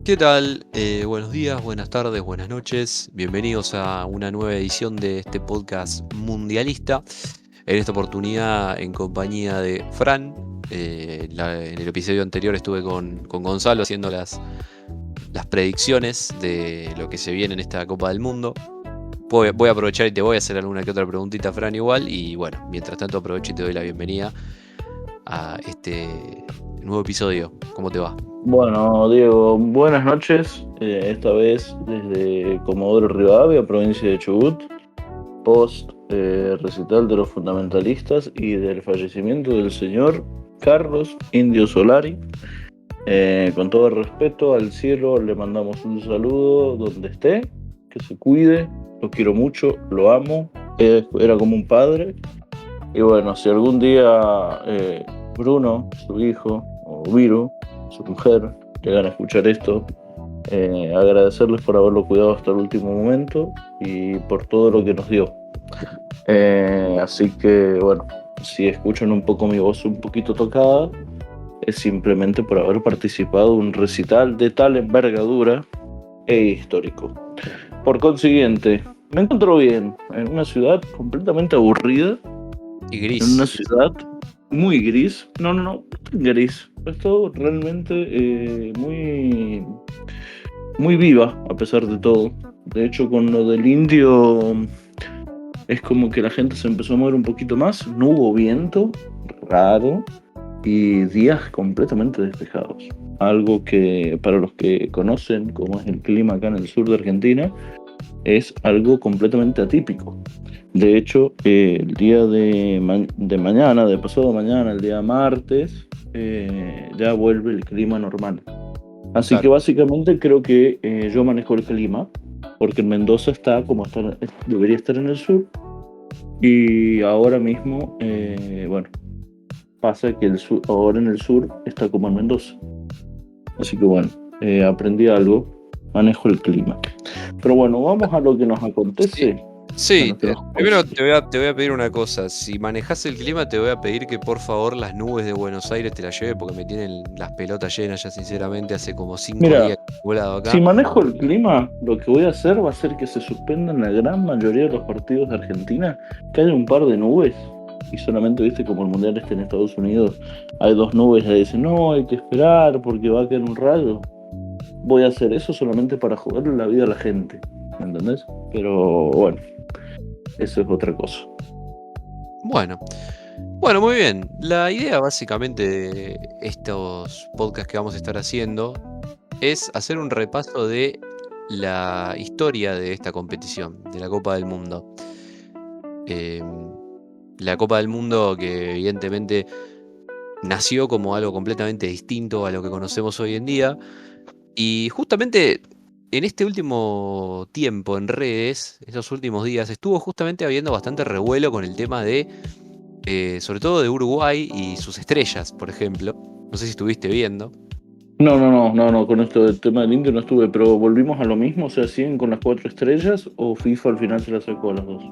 ¿Qué tal? Buenos días, buenas tardes, buenas noches. Bienvenidos a una nueva edición de este podcast mundialista. En esta oportunidad en compañía de Fran. En el episodio anterior estuve con Gonzalo haciendo las predicciones de lo que se viene en esta Copa del Mundo. Voy a aprovechar y te voy a hacer alguna que otra preguntita, Fran, igual. Y bueno, mientras tanto aprovecho y te doy la bienvenida a este nuevo episodio. ¿Cómo te va? Bueno, Diego, buenas noches. Esta vez desde Comodoro Rivadavia, provincia de Chubut, post recital de los fundamentalistas y del fallecimiento del señor Carlos Indio Solari. Con todo el respeto al cielo, le mandamos un saludo donde esté, que se cuide, lo quiero mucho, lo amo, era como un padre. Y bueno, si algún día Bruno, su hijo, o Viru, su mujer, llegan a escuchar esto, agradecerles por haberlo cuidado hasta el último momento y por todo lo que nos dio. Así que bueno, si escuchan un poco mi voz un poquito tocada, es simplemente por haber participado en un recital de tal envergadura e histórico. Por consiguiente, me encuentro bien en una ciudad completamente aburrida, Y en una Gris. ciudad muy gris. No gris. Esto realmente muy viva, a pesar de todo. De hecho, con lo del indio, es como que la gente se empezó a mover un poquito más. No hubo viento, raro, y días completamente despejados. Algo que, para los que conocen cómo es el clima acá en el sur de Argentina, es algo completamente atípico. De hecho, el día de mañana, de pasado mañana, el día martes, ya vuelve el clima normal. Así que Claro. básicamente creo que yo manejo el clima, porque en Mendoza está como debería estar en el sur, y ahora mismo, bueno, pasa que ahora en el sur está como en Mendoza. Así que bueno, aprendí algo, manejo el clima. Pero bueno, vamos a lo que nos Sí, acontece. A sí, lo que nos primero acontece. te voy a pedir una cosa. Si manejas el clima, te voy a pedir que por favor las nubes de Buenos Aires te las lleve porque me tienen las pelotas llenas ya, sinceramente. Hace como 5 días Mira, que he volado si acá. manejo el clima, lo que voy a hacer va a ser que se suspendan la gran mayoría de los partidos de Argentina, que haya un par de nubes, y solamente, viste, como el Mundial está en Estados Unidos, hay dos nubes, y dicen, no, hay que esperar porque va a caer un rayo. Voy a hacer eso solamente para joderle la vida a la gente, ¿me entendés? Pero bueno, eso es otra cosa. Bueno, bueno, muy bien. La idea básicamente de estos podcasts que vamos a estar haciendo es hacer un repaso de la historia de esta competición, de la Copa del Mundo. Em, la Copa del Mundo que evidentemente nació como algo completamente distinto a lo que conocemos hoy en día. Y justamente en este último tiempo en redes, estos últimos días, estuvo justamente habiendo bastante revuelo con el tema de, sobre todo de Uruguay y sus estrellas, por ejemplo. No sé si estuviste viendo. No, con esto del tema del indio no estuve, pero volvimos a lo mismo, o sea, siguen con las cuatro estrellas o FIFA al final se la sacó a las dos.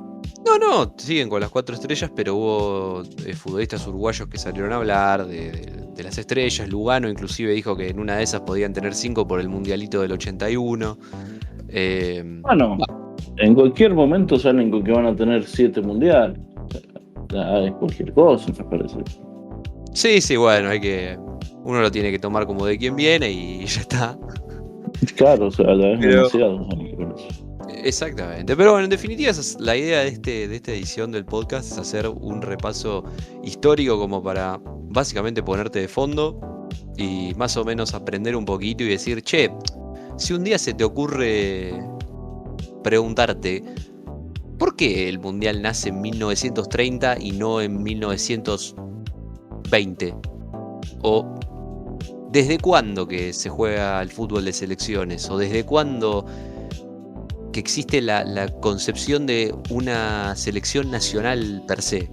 No, no, siguen con las 4 estrellas, pero hubo futbolistas uruguayos que salieron a hablar de las estrellas. Lugano inclusive dijo que en una de esas podían tener 5 por el Mundialito del 81. Bueno, en cualquier momento salen con que van a tener 7 mundiales. Ya es cualquier cosa, me parece. Sí, sí, bueno, uno lo tiene que tomar como de quien viene y ya está. Claro, o sea, ya es Pero, demasiado, ya me parece. exactamente. Pero bueno, en definitiva, esa es la idea de esta edición del podcast, es hacer un repaso histórico como para básicamente ponerte de fondo y más o menos aprender un poquito y decir, che, si un día se te ocurre preguntarte, ¿por qué el Mundial nace en 1930 y no en 1920? ¿O desde cuándo que se juega al fútbol de selecciones? ¿O desde cuándo que existe la concepción de una selección nacional per se?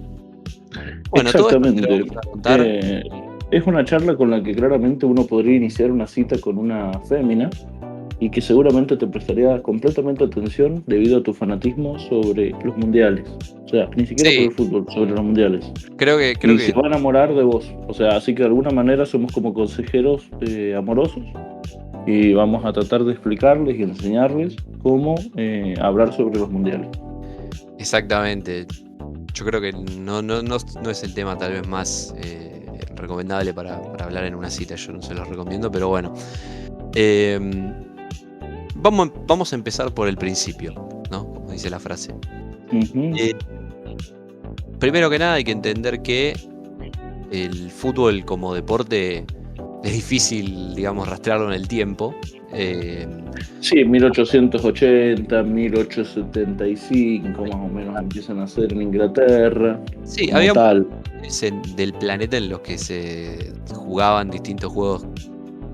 Bueno, todo esto te lo Exactamente. vamos a contar. Eh, es una charla con la que claramente uno podría iniciar una cita con una fémina y que seguramente te prestaría completamente atención debido a tu fanatismo sobre los mundiales. O sea, ni siquiera por Sí, el fútbol, sobre los mundiales. creo Y se que va a enamorar de vos. O sea, así que de alguna manera somos como consejeros amorosos y vamos a tratar de explicarles y enseñarles cómo hablar sobre los mundiales. Exactamente. Yo creo que no es el tema tal vez más recomendable para hablar en una cita, yo no se los recomiendo, pero bueno. Vamos a empezar por el principio, ¿no? Como dice la frase. Ujú. Primero que nada hay que entender que el fútbol como deporte es difícil, digamos, rastrearlo en el tiempo. Sí, 1880, 1875 más o menos empiezan a hacer en Inglaterra. Sí, como había tal. del planeta en los que se jugaban distintos juegos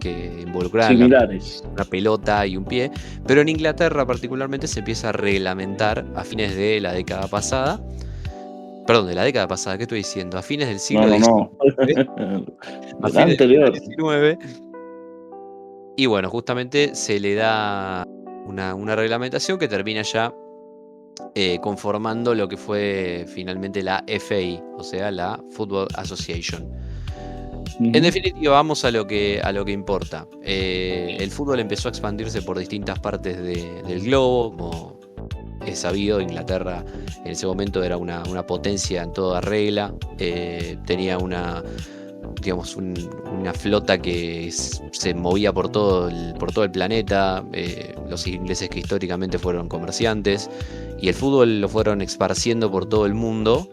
que involucraban Similares. una pelota y un pie, pero en Inglaterra particularmente se empieza a reglamentar a fines de la década pasada. Perdón, de la década pasada, ¿qué estoy diciendo? A fines del siglo XIX. No. A Del fines anterior. del siglo XIX. Y bueno, justamente se le da una reglamentación que termina ya conformando lo que fue finalmente la FA, o sea, la Football Association. En definitiva, vamos a lo que importa. El fútbol empezó a expandirse por distintas partes del globo, como es sabido. Inglaterra en ese momento era una potencia en toda regla, tenía una flota que se movía por todo el planeta, los ingleses que históricamente fueron comerciantes, y el fútbol lo fueron esparciendo por todo el mundo.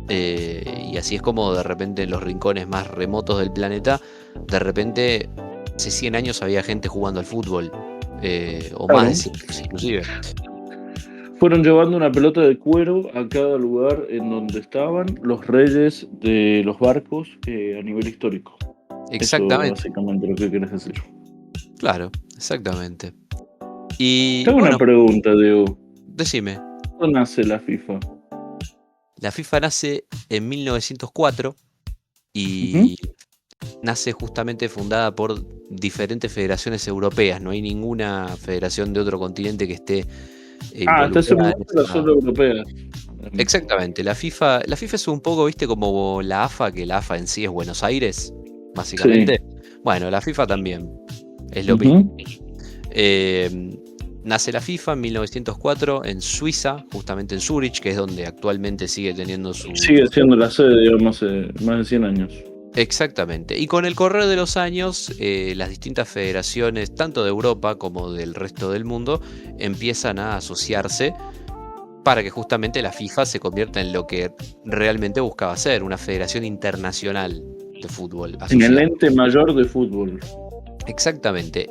Y así es como de repente en los rincones más remotos del planeta, de repente hace 100 años había gente jugando al fútbol, o Claro. más de 100 inclusive. Fueron llevando una pelota de cuero a cada lugar en donde estaban los reyes de los barcos a nivel histórico. Exactamente. Eso es básicamente lo que querés decir. Claro, exactamente. Y Tengo bueno, una pregunta, Diego. decime. ¿Cuándo nace la FIFA? La FIFA nace en 1904 y nace justamente fundada por diferentes federaciones europeas. No hay ninguna federación de otro continente que esté Hasta ese involucrada en momento la esa. zona europea. Exactamente. La FIFA es un poco, viste, como la AFA, que la AFA en sí es Buenos Aires, básicamente. Bueno, la FIFA también es lo mismo. Nace la FIFA en 1904 en Suiza, justamente en Zurich, que es donde actualmente sigue teniendo su... Sigue siendo la sede, digamos, hace más de 100 años. Exactamente. Y con el correr de los años, las distintas federaciones, tanto de Europa como del resto del mundo, empiezan a asociarse para que justamente la FIFA se convierta en lo que realmente buscaba ser, una federación internacional de fútbol. En el ente mayor de fútbol. Exactamente.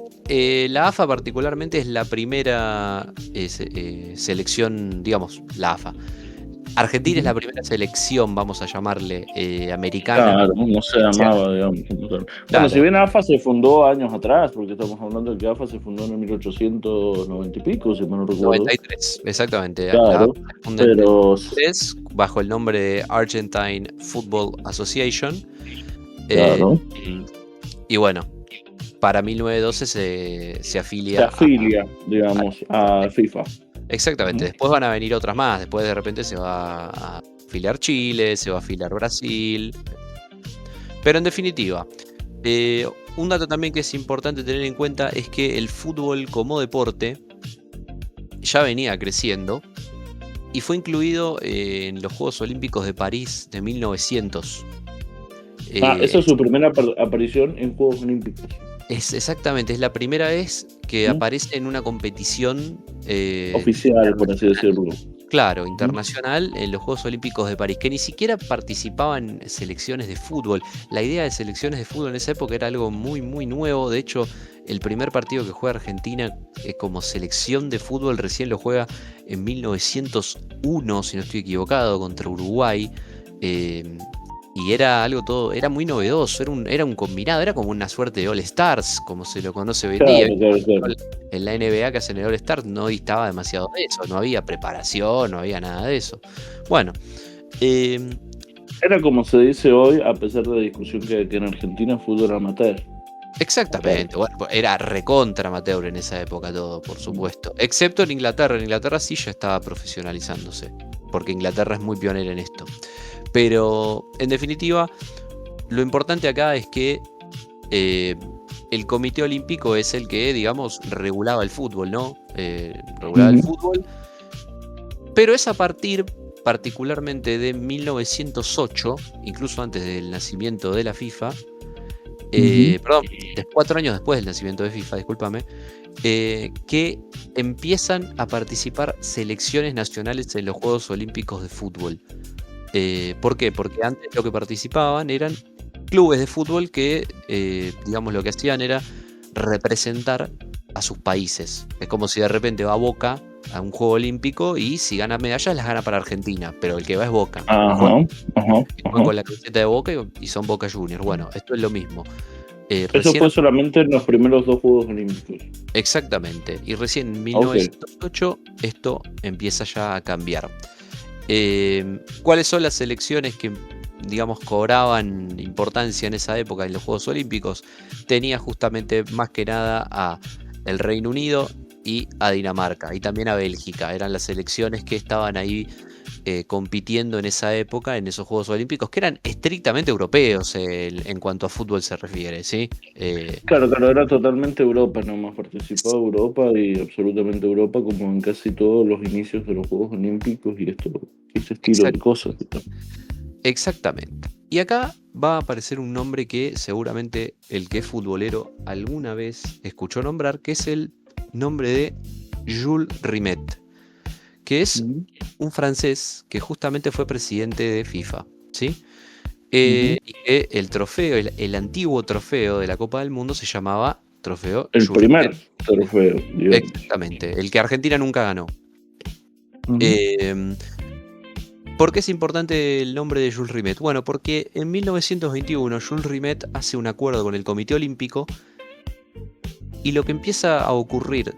La AFA particularmente es la primera selección, digamos, la AFA. Argentina es la primera selección, vamos a llamarle, americana. Claro, no se llamaba, digamos. Bueno, Claro. si bien AFA se fundó años atrás, porque estamos hablando de que AFA se fundó en 1890 y pico, si me no recuerdo. 93, exactamente. Claro, pero... bajo el nombre de Argentine Football Association. Claro. Y bueno, para 1912 se afilia. Se afilia, digamos, a FIFA. Exactamente. Después van a venir otras más. Después de repente se va a afiliar Chile, se va a afiliar Brasil. Pero en definitiva, un dato también que es importante tener en cuenta es que el fútbol como deporte ya venía creciendo y fue incluido en los Juegos Olímpicos de París de 1900. Esa es su primera aparición en Juegos Olímpicos. Exactamente, es la primera vez que aparece en una competición oficial, por así decirlo. Claro, internacional en los Juegos Olímpicos de París, que ni siquiera participaban selecciones de fútbol. La idea de selecciones de fútbol en esa época era algo muy, muy nuevo. De hecho, el primer partido que juega Argentina como selección de fútbol recién lo juega en 1901, si no estoy equivocado, contra Uruguay. Y era era muy novedoso, era un combinado, era como una suerte de All Stars, como se lo conoce hoy en día. Claro. En la NBA que hacen el All Stars no distaba demasiado de eso, no había preparación, no había nada de eso. Bueno. Era como se dice hoy, a pesar de la discusión que en Argentina, fútbol amateur. Exactamente, bueno, era recontra amateur en esa época todo, por supuesto. Excepto en Inglaterra. En Inglaterra sí ya estaba profesionalizándose, porque Inglaterra es muy pionera en esto. Pero, en definitiva, lo importante acá es que el Comité Olímpico es el que, digamos, regulaba el fútbol, ¿no? Regulaba el fútbol. Pero es a partir, particularmente de 1908, incluso antes del nacimiento de la FIFA, perdón, 4 años después del nacimiento de FIFA, discúlpame, que empiezan a participar selecciones nacionales en los Juegos Olímpicos de fútbol. ¿Por qué? Porque antes lo que participaban eran clubes de fútbol que, digamos, lo que hacían era representar a sus países. Es como si de repente va Boca a un juego olímpico y si gana medallas las gana para Argentina, pero el que va es Boca. Juegan con la camiseta de Boca y son Boca Juniors. Bueno, esto es lo mismo. Eso fue solamente en los primeros 2 Juegos Olímpicos. Exactamente. Y recién en 1908 esto empieza ya a cambiar. ¿Cuáles son las selecciones que, digamos, cobraban importancia en esa época en los Juegos Olímpicos? Tenía justamente más que nada a el Reino Unido y a Dinamarca y también a Bélgica. Eran las selecciones que estaban ahí compitiendo en esa época, en esos Juegos Olímpicos, que eran estrictamente europeos en cuanto a fútbol se refiere, ¿sí? Claro, era totalmente Europa, nomás participaba Europa y absolutamente Europa, como en casi todos los inicios de los Juegos Olímpicos y este estilo de cosas. Exactamente. Y acá va a aparecer un nombre que seguramente el que es futbolero alguna vez escuchó nombrar, que es el nombre de Jules Rimet, que es un francés que justamente fue presidente de FIFA, ¿sí? Y que el trofeo, el antiguo trofeo de la Copa del Mundo se llamaba trofeo El Jules primer Rimet. trofeo, Dios. Exactamente, el que Argentina nunca ganó. ¿Por qué es importante el nombre de Jules Rimet? Bueno, porque en 1921 Jules Rimet hace un acuerdo con el Comité Olímpico y lo que empieza a ocurrir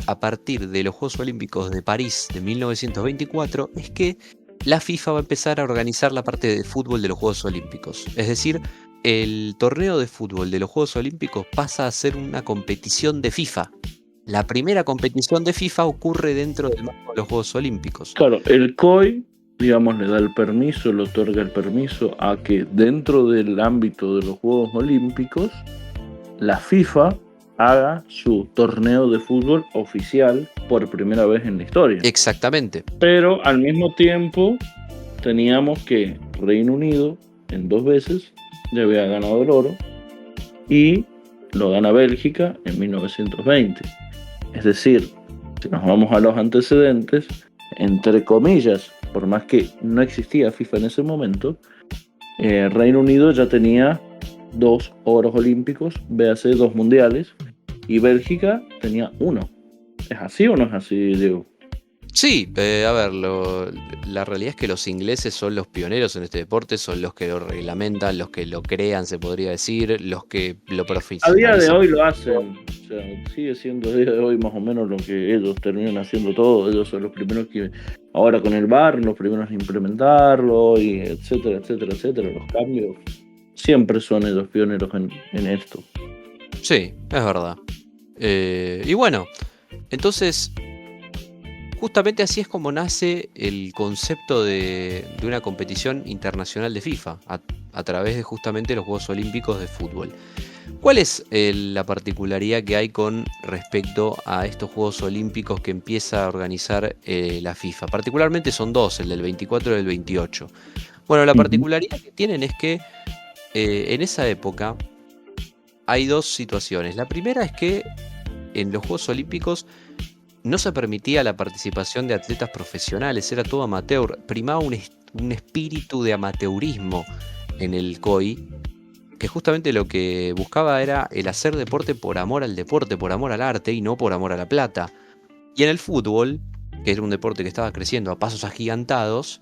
a partir de los Juegos Olímpicos de París de 1924 es que la FIFA va a empezar a organizar la parte de fútbol de los Juegos Olímpicos. Es decir, el torneo de fútbol de los Juegos Olímpicos pasa a ser una competición de FIFA. La primera competición de FIFA ocurre dentro del marco de los Juegos Olímpicos. Claro, el COI, digamos, le da el permiso, le otorga el permiso a que dentro del ámbito de los Juegos Olímpicos, la FIFA haga su torneo de fútbol oficial por primera vez en la historia. Exactamente. Pero al mismo tiempo teníamos que Reino Unido en 2 veces ya había ganado el oro y lo gana Bélgica en 1920. Es decir, si nos vamos a los antecedentes, entre comillas, por más que no existía FIFA en ese momento, Reino Unido ya tenía 2 oros olímpicos, véase 2 mundiales, y Bélgica tenía 1. ¿Es así o no es así, Diego? Sí, a ver, la realidad es que los ingleses son los pioneros en este deporte, son los que lo reglamentan, los que lo crean, se podría decir, los que lo profesionalizan. A día de hoy lo hacen, o sea, sigue siendo a día de hoy más o menos lo que ellos terminan haciendo todo. Ellos son los primeros que, ahora con el VAR, los primeros a implementarlo, y etcétera, etcétera, etcétera. Los cambios siempre son ellos pioneros en esto. Sí, es verdad. Y bueno, entonces, justamente así es como nace el concepto de una competición internacional de FIFA, a través de justamente los Juegos Olímpicos de fútbol. ¿Cuál es la particularidad que hay con respecto a estos Juegos Olímpicos que empieza a organizar la FIFA? Particularmente son 2, el del 24 y el 28. Bueno, la particularidad que tienen es que en esa época hay 2 situaciones. La primera es que en los Juegos Olímpicos no se permitía la participación de atletas profesionales, era todo amateur, primaba un espíritu de amateurismo en el COI, que justamente lo que buscaba era el hacer deporte por amor al deporte, por amor al arte y no por amor a la plata. Y en el fútbol, que era un deporte que estaba creciendo a pasos agigantados,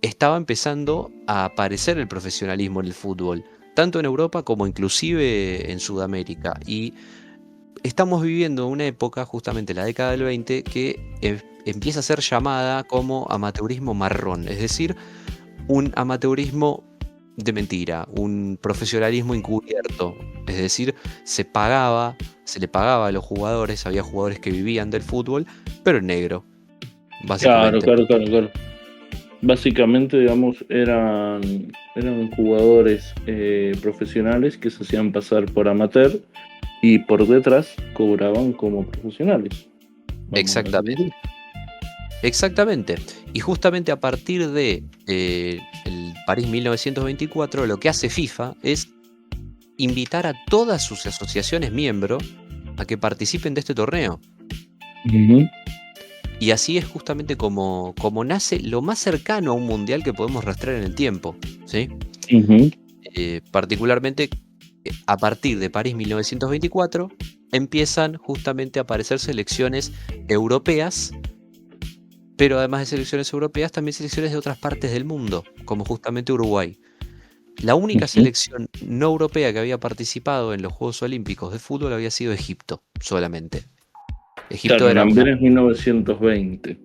estaba empezando a aparecer el profesionalismo en el fútbol, tanto en Europa como inclusive en Sudamérica. Y estamos viviendo una época, justamente la década del 20, que empieza a ser llamada como amateurismo marrón, es decir, un amateurismo de mentira, un profesionalismo encubierto, es decir, se le pagaba a los jugadores, había jugadores que vivían del fútbol, pero en negro, básicamente. Claro. básicamente, digamos, eran jugadores profesionales que se hacían pasar por amateur y por detrás cobraban como profesionales. Vamos a decirlo Exactamente. así. Exactamente. Y justamente a partir de el París 1924, lo que hace FIFA es invitar a todas sus asociaciones miembros a que participen de este torneo. Ujú, Y así es justamente como nace lo más cercano a un mundial que podemos rastrear en el tiempo, ¿sí? ujú. Particularmente a partir de París 1924 empiezan justamente a aparecer selecciones europeas, pero además de selecciones europeas, también selecciones de otras partes del mundo, como justamente Uruguay. La única Ujú. selección no europea que había participado en los Juegos Olímpicos de fútbol había sido Egipto, solamente. Egipto Claro, en era una... Amberes 1920.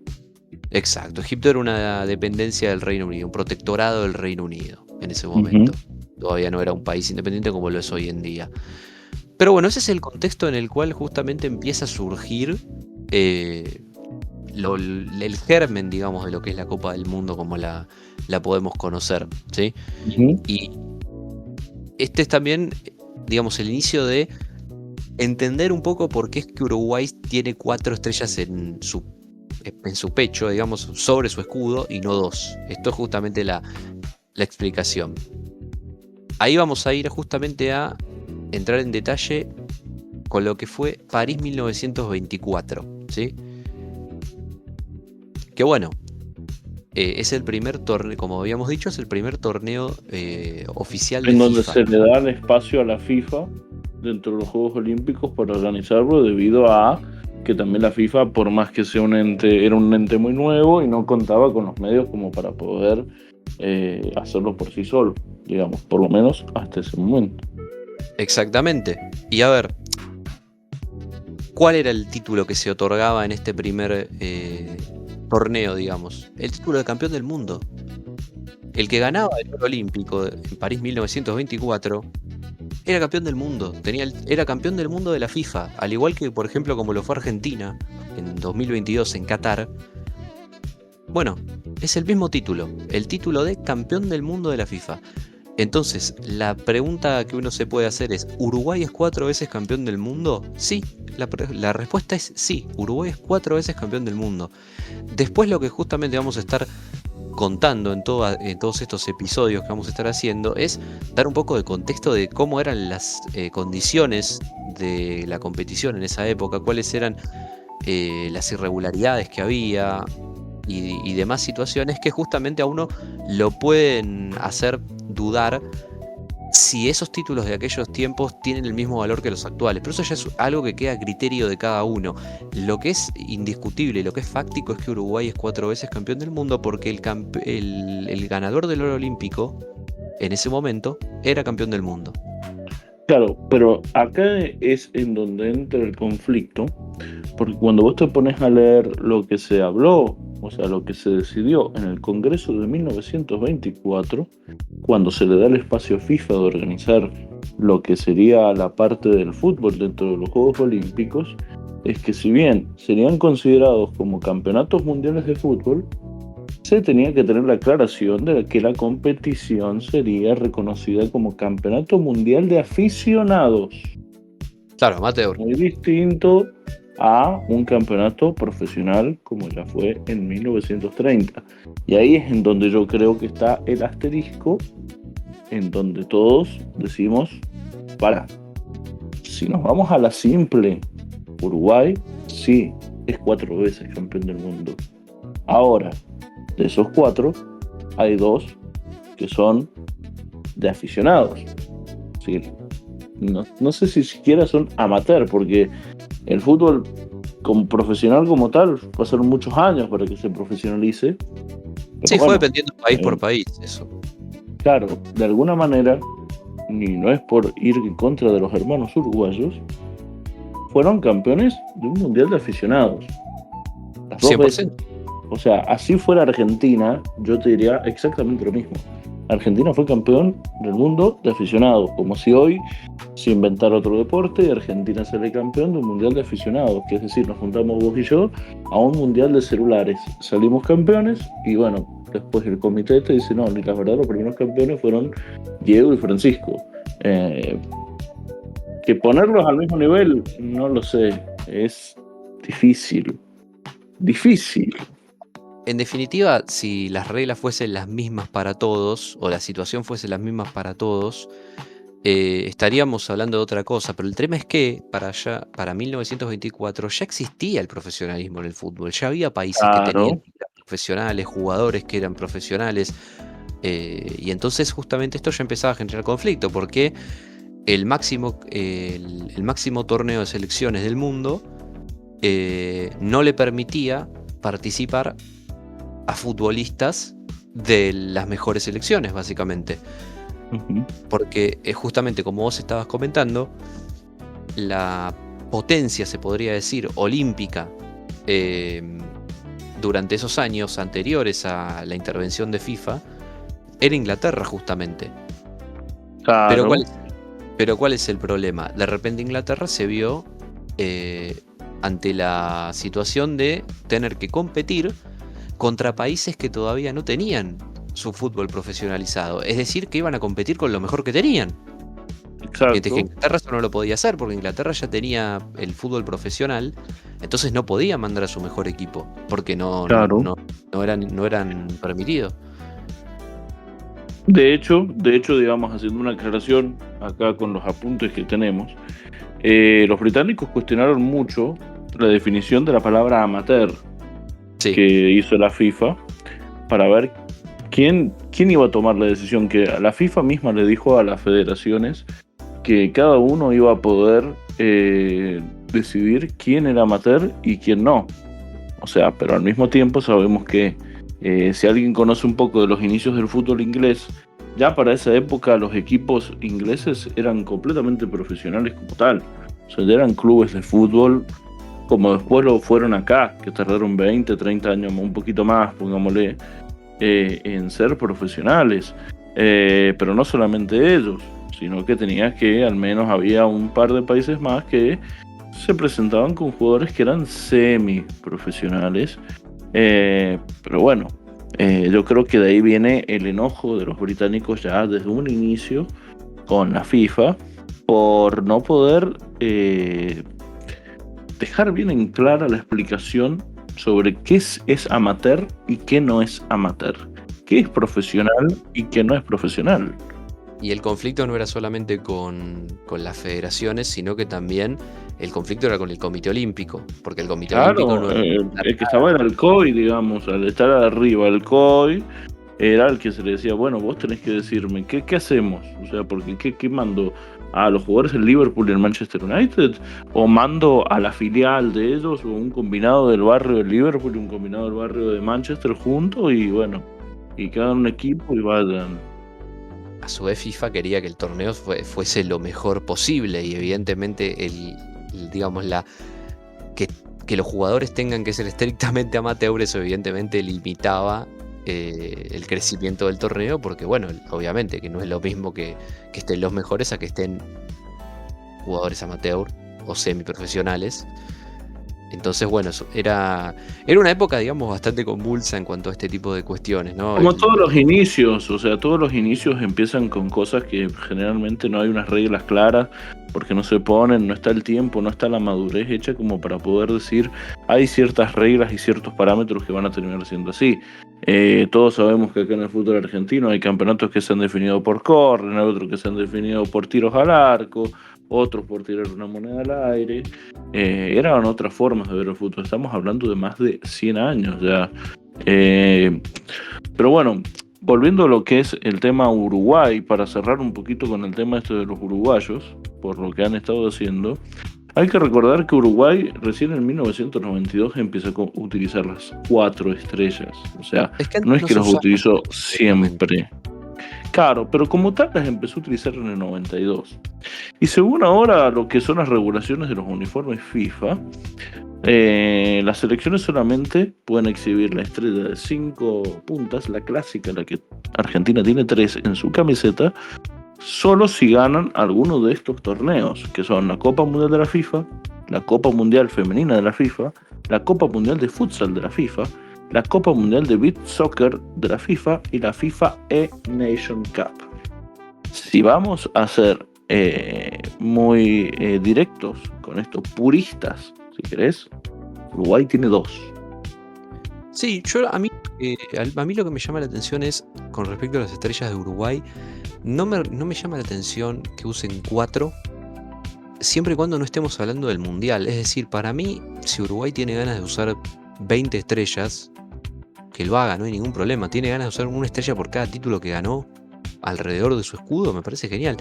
Exacto, Egipto era una dependencia del Reino Unido, un protectorado del Reino Unido en ese Ujú. momento. Todavía no era un país independiente como lo es hoy en día. Pero bueno, ese es el contexto en el cual justamente empieza a surgir eh, el germen, digamos, de lo que es la Copa del Mundo como la podemos conocer, ¿sí? Ujú. Y este es también, digamos, el inicio de entender un poco por qué es que Uruguay tiene 4 estrellas en su pecho, digamos, sobre su escudo y no 2. Esto es justamente la explicación. Ahí vamos a ir justamente a entrar en detalle con lo que fue París 1924, ¿sí? Que bueno, es el primer torneo, como habíamos dicho, es el primer torneo oficial de En donde FIFA. se le da el espacio a la FIFA dentro de los Juegos Olímpicos para organizarlo, debido a que también la FIFA, por más que sea un ente, era un ente muy nuevo y no contaba con los medios como para poder hacerlo por sí solo, digamos, por lo menos hasta ese momento. Exactamente. Y a ver, ¿cuál era el título que se otorgaba en este primer torneo, digamos? El título de campeón del mundo. El que ganaba el oro olímpico en París 1924 era campeón del mundo. Era campeón del mundo de la FIFA. Al igual que, por ejemplo, como lo fue Argentina en 2022 en Qatar. Bueno, es el mismo título. El título de campeón del mundo de la FIFA. Entonces, la pregunta que uno se puede hacer es, ¿Uruguay es 4 veces campeón del mundo? Sí, la respuesta es sí, Uruguay es 4 veces campeón del mundo. Después lo que justamente vamos a estar contando en todos estos episodios que vamos a estar haciendo es dar un poco de contexto de cómo eran las condiciones de la competición en esa época, cuáles eran las irregularidades que había y demás situaciones que justamente a uno lo pueden hacer dudar si esos títulos de aquellos tiempos tienen el mismo valor que los actuales. Pero eso ya es algo que queda a criterio de cada uno. Lo que es indiscutible, lo que es fáctico es que Uruguay es 4 veces campeón del mundo porque el ganador del oro olímpico en ese momento era campeón del mundo. Claro, pero acá es en donde entra el conflicto, porque cuando vos te pones a leer lo que se habló, o sea, lo que se decidió en el Congreso de 1924, cuando se le da el espacio a FIFA de organizar lo que sería la parte del fútbol dentro de los Juegos Olímpicos, es que si bien serían considerados como campeonatos mundiales de fútbol, se tenía que tener la aclaración de que la competición sería reconocida como Campeonato Mundial de Aficionados, Claro, amateur. muy distinto a un campeonato profesional como ya fue en 1930. Y ahí es en donde yo creo que está el asterisco, en donde todos decimos, para, si nos vamos a la simple, Uruguay sí es 4 veces campeón del mundo. Ahora, de esos 4, hay 2 que son de aficionados. Sí, no sé si siquiera son amateur, porque el fútbol como profesional como tal pasaron muchos años para que se profesionalice. Pero Sí, fue bueno, dependiendo país por eh, país eso. claro, de alguna manera, y no es por ir en contra de los hermanos uruguayos, fueron campeones de un mundial de aficionados. Las 2 veces. 100%. O sea, así fuera Argentina, yo te diría exactamente lo mismo. Argentina fue campeón del mundo de aficionados, como si hoy se inventara otro deporte y Argentina sale campeón de un mundial de aficionados, que es decir, nos juntamos vos y yo a un mundial de celulares. Salimos campeones y bueno, después el comité te dice, no, y la verdad los primeros campeones fueron Diego y Francisco. Que ponerlos al mismo nivel, no lo sé, es difícil. Difícil. En definitiva, si las reglas fuesen las mismas para todos, o la situación fuese las mismas para todos, estaríamos hablando de otra cosa. Pero el tema es que para 1924 ya existía el profesionalismo en el fútbol. Ya había países que tenían Claro. profesionales, jugadores que eran profesionales. Y entonces justamente esto ya empezaba a generar conflicto, porque el máximo torneo de selecciones del mundo no le permitía participar a futbolistas de las mejores selecciones, básicamente. Uh-huh. Porque justamente como vos estabas comentando, la potencia, se podría decir, olímpica, durante esos años anteriores a la intervención de FIFA, era Inglaterra justamente. Claro. Pero ¿cuál es el problema? De repente Inglaterra se vio ante la situación de tener que competir contra países que todavía no tenían su fútbol profesionalizado. Es decir, que iban a competir con lo mejor que tenían. Exacto. Mientras que Inglaterra eso no lo podía hacer, porque Inglaterra ya tenía el fútbol profesional, entonces no podía mandar a su mejor equipo, porque no eran permitidos. De hecho, digamos, haciendo una aclaración acá con los apuntes que tenemos, los británicos cuestionaron mucho la definición de la palabra amateur que hizo la FIFA para ver quién iba a tomar la decisión, que la FIFA misma le dijo a las federaciones que cada uno iba a poder decidir quién era amateur y quién no. O sea, pero al mismo tiempo sabemos que si alguien conoce un poco de los inicios del fútbol inglés, ya para esa época los equipos ingleses eran completamente profesionales como tal. O sea, eran clubes de fútbol como después lo fueron acá, que tardaron 20, 30 años, un poquito más, pongámosle, en ser profesionales. Pero no solamente ellos, sino que tenías que, al menos había un par de países más que se presentaban con jugadores que eran semi-profesionales. Pero bueno, yo creo que de ahí viene el enojo de los británicos ya desde un inicio con la FIFA por no poder dejar bien en clara la explicación sobre qué es amateur y qué no es amateur, qué es profesional y qué no es profesional. Y el conflicto no era solamente con las federaciones, sino que también el conflicto era con el Comité Olímpico, porque el Comité Olímpico no el que estaba era el COI, digamos, al estar arriba el COI era el que se le decía, bueno, vos tenés que decirme, ¿qué hacemos? O sea, porque ¿qué mando? ¿A los jugadores del Liverpool y el Manchester United? ¿O mando a la filial de ellos? ¿O un combinado del barrio del Liverpool y un combinado del barrio de Manchester juntos? Y bueno, y cada un equipo y vayan. A su vez FIFA quería que el torneo fuese lo mejor posible y evidentemente digamos que los jugadores tengan que ser estrictamente amateurs, eso evidentemente limitaba el crecimiento del torneo, porque bueno, obviamente que no es lo mismo que estén los mejores a que estén jugadores amateur o semiprofesionales. Entonces, bueno, era una época, digamos, bastante convulsa en cuanto a este tipo de cuestiones, ¿no? Como todos los inicios, o sea, todos los inicios empiezan con cosas que generalmente no hay unas reglas claras, porque no se ponen, no está el tiempo, no está la madurez hecha como para poder decir, hay ciertas reglas y ciertos parámetros que van a terminar siendo así. Todos sabemos que acá en el fútbol argentino hay campeonatos que se han definido por córner, hay otros que se han definido por tiros al arco, otros por tirar una moneda al aire. Eran otras formas de ver el fútbol. Estamos hablando de más de 100 años ya. Pero bueno, volviendo a lo que es el tema Uruguay, para cerrar un poquito con el tema este de los uruguayos, por lo que han estado haciendo, hay que recordar que Uruguay recién en 1992 empieza a utilizar las 4 estrellas. O sea, no es que los utilizó siempre. Claro, pero como tal las empezó a utilizar en el 92. Y según ahora lo que son las regulaciones de los uniformes FIFA, las selecciones solamente pueden exhibir la estrella de 5 puntas, la clásica, la que Argentina tiene 3 en su camiseta, solo si ganan alguno de estos torneos, que son la Copa Mundial de la FIFA, la Copa Mundial Femenina de la FIFA, la Copa Mundial de Futsal de la FIFA, la Copa Mundial de Beach Soccer de la FIFA y la FIFA E-Nation Cup. Si vamos a ser muy directos con estos puristas, si querés, Uruguay tiene 2. Sí, a mí lo que me llama la atención es, con respecto a las estrellas de Uruguay, no me llama la atención que usen 4, siempre y cuando no estemos hablando del Mundial. Es decir, para mí, si Uruguay tiene ganas de usar 20 estrellas, que lo haga, no hay ningún problema. Tiene ganas de usar una estrella por cada título que ganó alrededor de su escudo, me parece genial.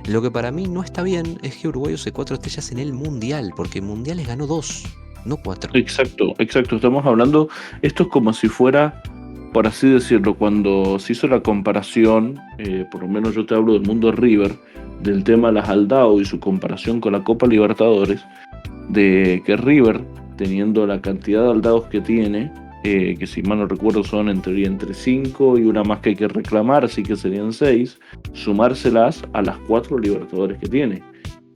Lo que para mí no está bien es que Uruguay use 4 estrellas en el Mundial, porque en Mundiales ganó 2, no 4. Exacto. Estamos hablando, esto es como si fuera, por así decirlo, cuando se hizo la comparación, por lo menos yo te hablo del mundo River, del tema de las Aldao y su comparación con la Copa Libertadores, de que River, teniendo la cantidad de Aldaos que tiene, que si mal no recuerdo son en teoría entre 5 y una más que hay que reclamar, así que serían 6, sumárselas a las 4 Libertadores que tiene.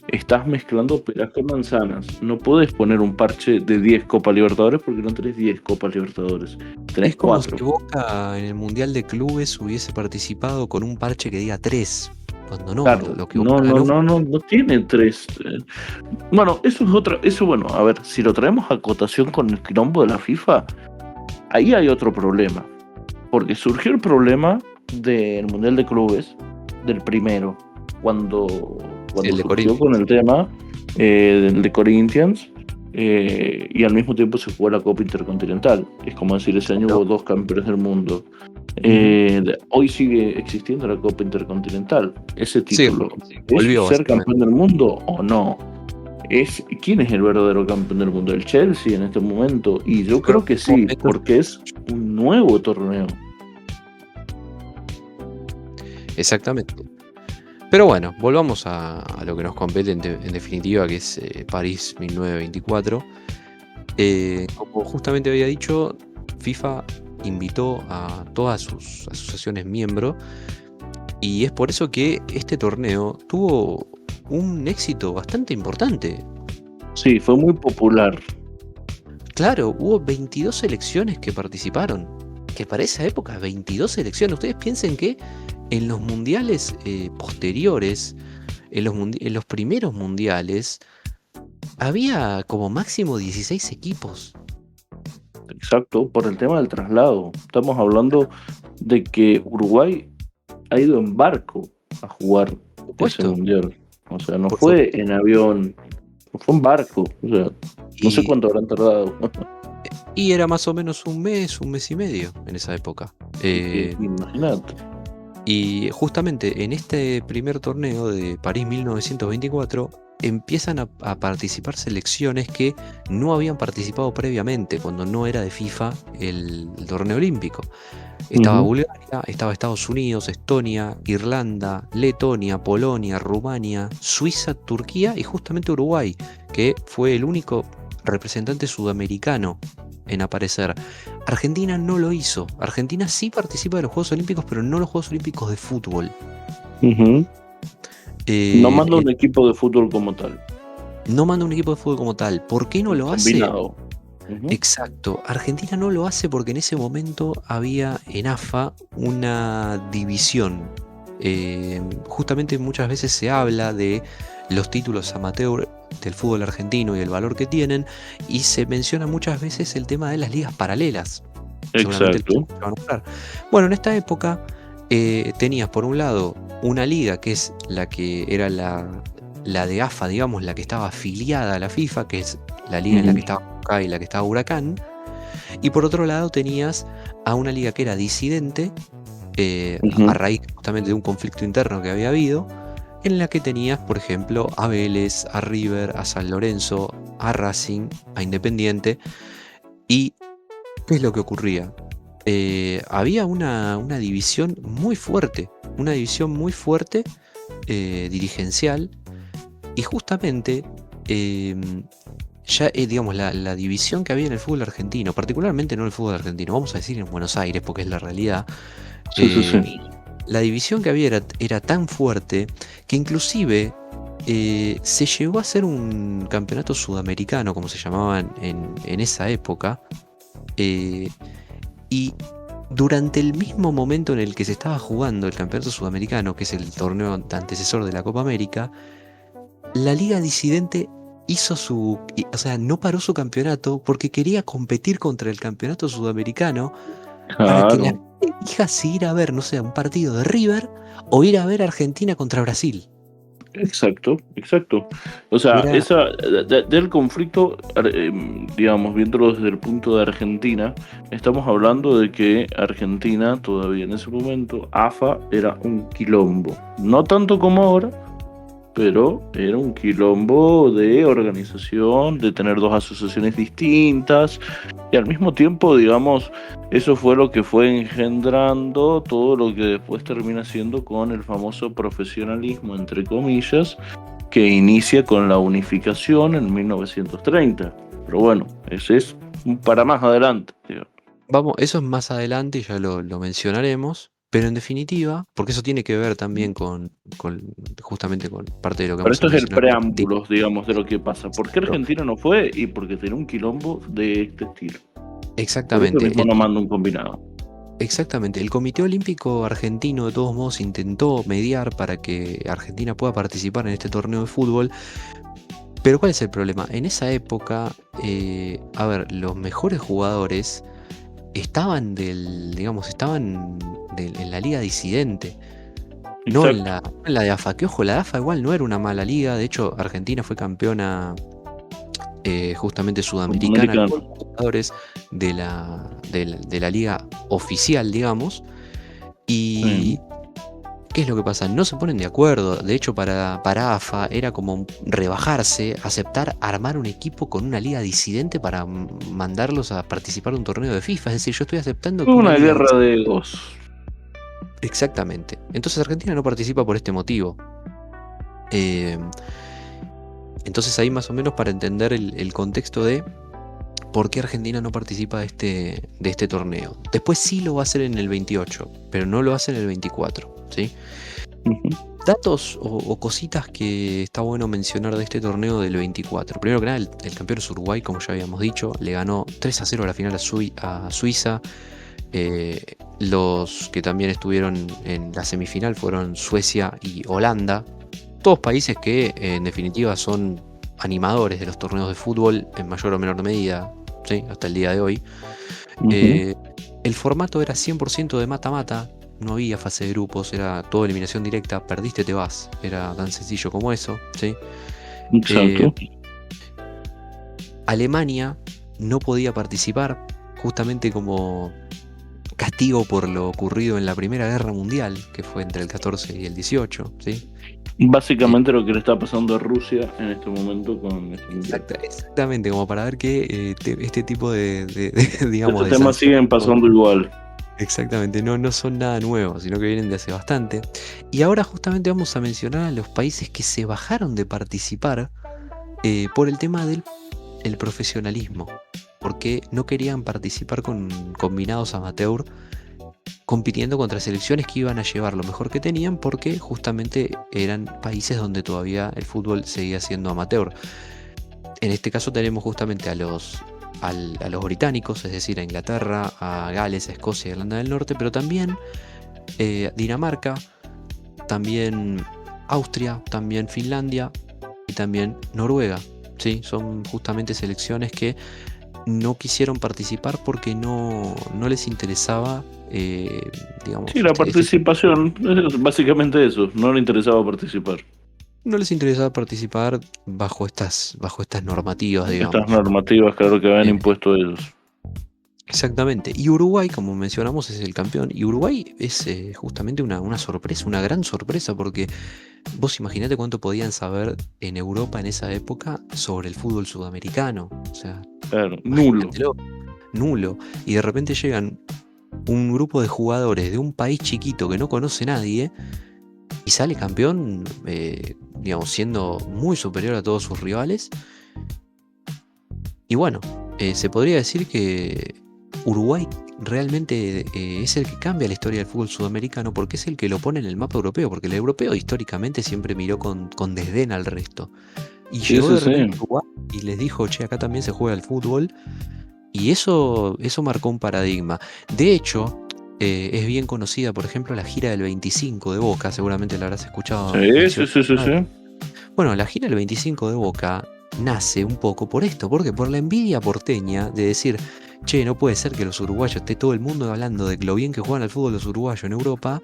Estás mezclando peras con manzanas. No puedes poner un parche de 10 Copa Libertadores porque no tenés 10 Copa Libertadores. Tenés Es como 4. si Boca en el Mundial de Clubes hubiese participado con un parche que diga 3, cuando no, Claro, lo que Boca ganó. no tiene 3. Bueno, eso es otra. Eso, bueno, a ver, si lo traemos a cotación con el quilombo de la FIFA, ahí hay otro problema. Porque surgió el problema del Mundial de Clubes, del primero, cuando Sí, el de surgió Corinthians. con el tema del de Corinthians, y al mismo tiempo se jugó la Copa Intercontinental. Es como decir, ese año hubo 2 campeones del mundo. Hoy sigue existiendo la Copa Intercontinental. Ese título, Sí, volvió, ¿es ser básicamente. campeón del mundo o no? ¿Quién es el verdadero campeón del mundo? ¿El Chelsea en este momento? Y yo creo que sí, porque es un nuevo torneo. Exactamente. Pero bueno, volvamos a lo que nos compete en definitiva, que es París 1924. Como justamente había dicho, FIFA invitó a todas sus asociaciones miembros, y es por eso que este torneo tuvo un éxito bastante importante. Sí, fue muy popular. Claro, hubo 22 selecciones que participaron. Que para esa época, 22 selecciones. Ustedes piensen que en los mundiales posteriores, en los primeros mundiales, había como máximo 16 equipos. Exacto, por el tema del traslado. Estamos hablando de que Uruguay ha ido en barco a jugar ese Puesto. mundial. O sea, no Por fue en avión, fue en barco. O sea, no sé cuánto habrán tardado. Y era más o menos un mes y medio en esa época. Imagínate. Y justamente en este primer torneo de París 1924 empiezan a participar selecciones que no habían participado previamente, cuando no era de FIFA el torneo olímpico. Estaba Bulgaria, estaba Estados Unidos, Estonia, Irlanda, Letonia, Polonia, Rumania, Suiza, Turquía y justamente Uruguay, que fue el único representante sudamericano en aparecer. Argentina no lo hizo. Argentina sí participa de los Juegos Olímpicos, pero no los Juegos Olímpicos de fútbol. No manda un equipo de fútbol como tal. No manda un equipo de fútbol como tal. ¿Por qué no lo Combinado. hace? Exacto. Argentina no lo hace porque en ese momento había en AFA una división. Justamente muchas veces se habla de los títulos amateur del fútbol argentino y el valor que tienen, y se menciona muchas veces el tema de las ligas paralelas. Exacto. Bueno, en esta época tenías por un lado una liga que es la que era la de AFA, digamos, la que estaba afiliada a la FIFA, que es la liga en la que estaba Boca y la que estaba Huracán, y por otro lado tenías a una liga que era disidente, a raíz justamente de un conflicto interno que había habido, en la que tenías, por ejemplo, a Vélez, a River, a San Lorenzo, a Racing, a Independiente. ¿Y qué es lo que ocurría? Había una división muy fuerte, dirigencial, y justamente ya digamos la división que había en el fútbol argentino, particularmente no en el fútbol argentino, vamos a decir en Buenos Aires porque es la realidad. Sí. La división que había era tan fuerte que inclusive se llegó a hacer un campeonato sudamericano, como se llamaba en esa época, Y durante el mismo momento en el que se estaba jugando el Campeonato Sudamericano, que es el torneo antecesor de la Copa América, la Liga Disidente o sea, no paró su campeonato porque quería competir contra el Campeonato Sudamericano para que la Claro, gente elija si ir a ver, no sé, un partido de River o ir a ver Argentina contra Brasil. exacto, exacto. O sea, Era, del conflicto, digamos, viéndolo desde el punto de Argentina, estamos hablando de que Argentina, todavía en ese momento, AFA era un quilombo. No tanto como ahora, pero era un quilombo de organización, de tener dos asociaciones distintas, y al mismo tiempo, digamos, eso fue lo que fue engendrando todo lo que después termina siendo con el famoso profesionalismo, entre comillas, que inicia con la unificación en 1930. Pero bueno, ese es para más adelante, digamos. vamos, eso es más adelante y ya lo mencionaremos, pero en definitiva, porque eso tiene que ver también justamente con parte de lo que Pero vamos a esto es el mencionar. preámbulo, digamos, de lo que pasa. ¿Por qué Argentina no fue? Y porque tenía un quilombo de este estilo. Por eso Exactamente. mismo no manda un combinado. Exactamente, el Comité Olímpico Argentino de todos modos intentó mediar para que Argentina pueda participar en este torneo de fútbol, pero ¿cuál es el problema? En esa época, a ver, los mejores jugadores estaban en la liga disidente, no en Exacto. la de AFA, que ojo, la de AFA igual no era una mala liga, de hecho Argentina fue campeona justamente sudamericana con Americano. jugadores de la liga oficial, digamos. Sí. Y ¿qué es lo que pasa? No se ponen de acuerdo. De hecho, para AFA era como rebajarse, aceptar armar un equipo con una liga disidente para mandarlos a participar de un torneo de FIFA. Es decir, yo estoy aceptando Fue que una una liga guerra de egos. Exactamente. Entonces Argentina no participa por este motivo. Eh, entonces ahí más o menos para entender el contexto de por qué Argentina no participa de este torneo. Después sí lo va a hacer en el 28, pero no lo hace en el 24, ¿sí? Ujú. Datos o cositas que está bueno mencionar de este torneo del 24. Primero que nada, el campeón es Uruguay, como ya habíamos dicho, le ganó 3-0 a la final a Suiza. Los que también estuvieron en la semifinal fueron Suecia y Holanda. Todos países que en definitiva son animadores de los torneos de fútbol en mayor o menor medida, ¿sí? Hasta el día de hoy. Ujú. Eh, el formato era 100% de mata-mata, no había fase de grupos, era todo eliminación directa, perdiste te vas, era tan sencillo como eso, ¿sí? Eh, Exacto. Alemania no podía participar justamente como castigo por lo ocurrido en la Primera Guerra Mundial, que fue entre el 14 y el 18, ¿sí? Eh, Básicamente lo que le está pasando a Rusia en este momento con este mundial. exactamente, como para ver que este tipo digamos, Estos de temas sanciones. siguen pasando igual. Exactamente, no son nada nuevos, sino que vienen de hace bastante. Y ahora justamente vamos a mencionar a los países que se bajaron de participar por el tema del el profesionalismo, porque no querían participar con combinados amateur compitiendo contra selecciones que iban a llevar lo mejor que tenían porque justamente eran países donde todavía el fútbol seguía siendo amateur. En este caso tenemos justamente a los británicos, es decir, a Inglaterra, a Gales, a Escocia y a Irlanda del Norte, pero también Dinamarca, también Austria, también Finlandia y también Noruega. ¿Sí? Son justamente selecciones que no quisieron participar porque no les interesaba, Sí, digamos, la este participación, es básicamente eso, no le interesaba participar. no les interesaba participar bajo estas normativas, Estas digamos. normativas, claro, que habían Eh, impuesto ellos. Exactamente. Y Uruguay, como mencionamos, es el campeón. Y Uruguay es justamente una sorpresa, una gran sorpresa, porque vos imaginate cuánto podían saber en Europa en esa época sobre el fútbol sudamericano. O sea, Claro, nulo. imagínatelo, nulo. Y de repente llegan un grupo de jugadores de un país chiquito que no conoce nadie y sale campeón, digamos, siendo muy superior a todos sus rivales. Y bueno, se podría decir que Uruguay realmente es el que cambia la historia del fútbol sudamericano porque es el que lo pone en el mapa europeo, porque el europeo históricamente siempre miró con desdén al resto. Y Sí, llegó sí, de repente sí. Uruguay y les dijo, che, acá también se juega el fútbol. Y eso marcó un paradigma. De hecho, es bien conocida, por ejemplo, la gira del 25 de Boca, seguramente la habrás escuchado Sí, sí, mencionar. sí, sí, sí. Bueno, la gira del 25 de Boca nace un poco por esto, porque por la envidia porteña de decir, che, no puede ser que los uruguayos, esté todo el mundo hablando de lo bien que juegan al fútbol los uruguayos en Europa,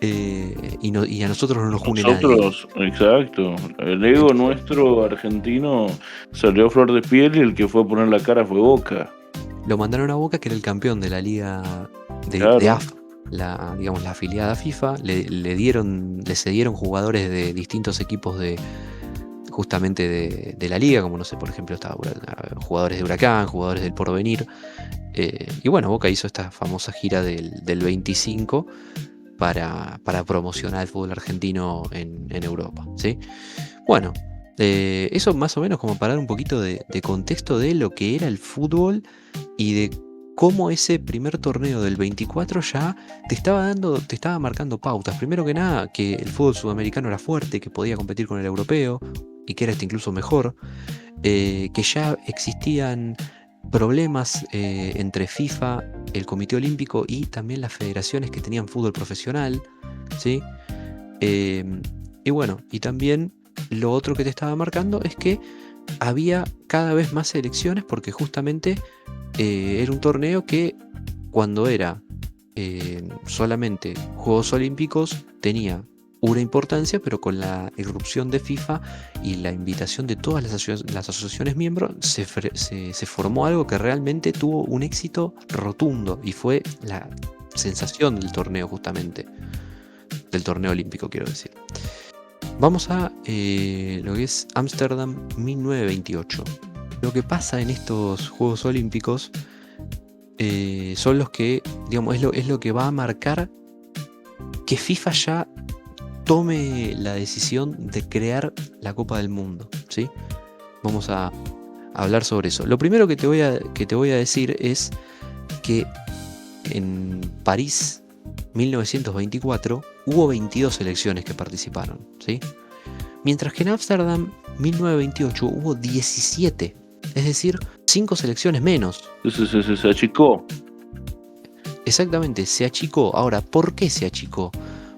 y a nosotros no nos une nadie. Nosotros, exacto. El ego Entonces, nuestro argentino salió a flor de piel y el que fue a poner la cara fue Boca. lo mandaron a Boca, que era el campeón de la liga de Claro. AFA, digamos, la afiliada a FIFA, le cedieron jugadores de distintos equipos justamente de la liga, como no sé, por ejemplo, jugadores de Huracán, jugadores del Porvenir. Y bueno, Boca hizo esta famosa gira del 25 para promocionar el fútbol argentino en Europa, ¿sí? Bueno, eso más o menos como para dar un poquito de contexto de lo que era el fútbol y de cómo ese primer torneo del 24 ya te estaba marcando pautas. Primero que nada, que el fútbol sudamericano era fuerte, que podía competir con el europeo y que era incluso mejor, que ya existían problemas entre FIFA, el Comité Olímpico y también las federaciones que tenían fútbol profesional, ¿sí? Eh, y bueno, y también lo otro que te estaba marcando es que había cada vez más selecciones porque justamente era un torneo que cuando era solamente Juegos Olímpicos tenía una importancia, pero con la irrupción de FIFA y la invitación de todas las asociaciones miembros, se formó algo que realmente tuvo un éxito rotundo y fue la sensación del torneo justamente, del torneo olímpico quiero decir. Vamos a lo que es Ámsterdam 1928. Lo que pasa en estos Juegos Olímpicos son los que, digamos, es lo que va a marcar que FIFA ya tome la decisión de crear la Copa del Mundo, ¿sí? Vamos a hablar sobre eso. Lo primero que te voy a decir es que en París 1924 hubo 22 selecciones que participaron, ¿sí? Mientras que en Ámsterdam 1928 hubo 17, es decir, 5 selecciones menos. Se achicó. Exactamente, se achicó. Ahora, ¿por qué se achicó?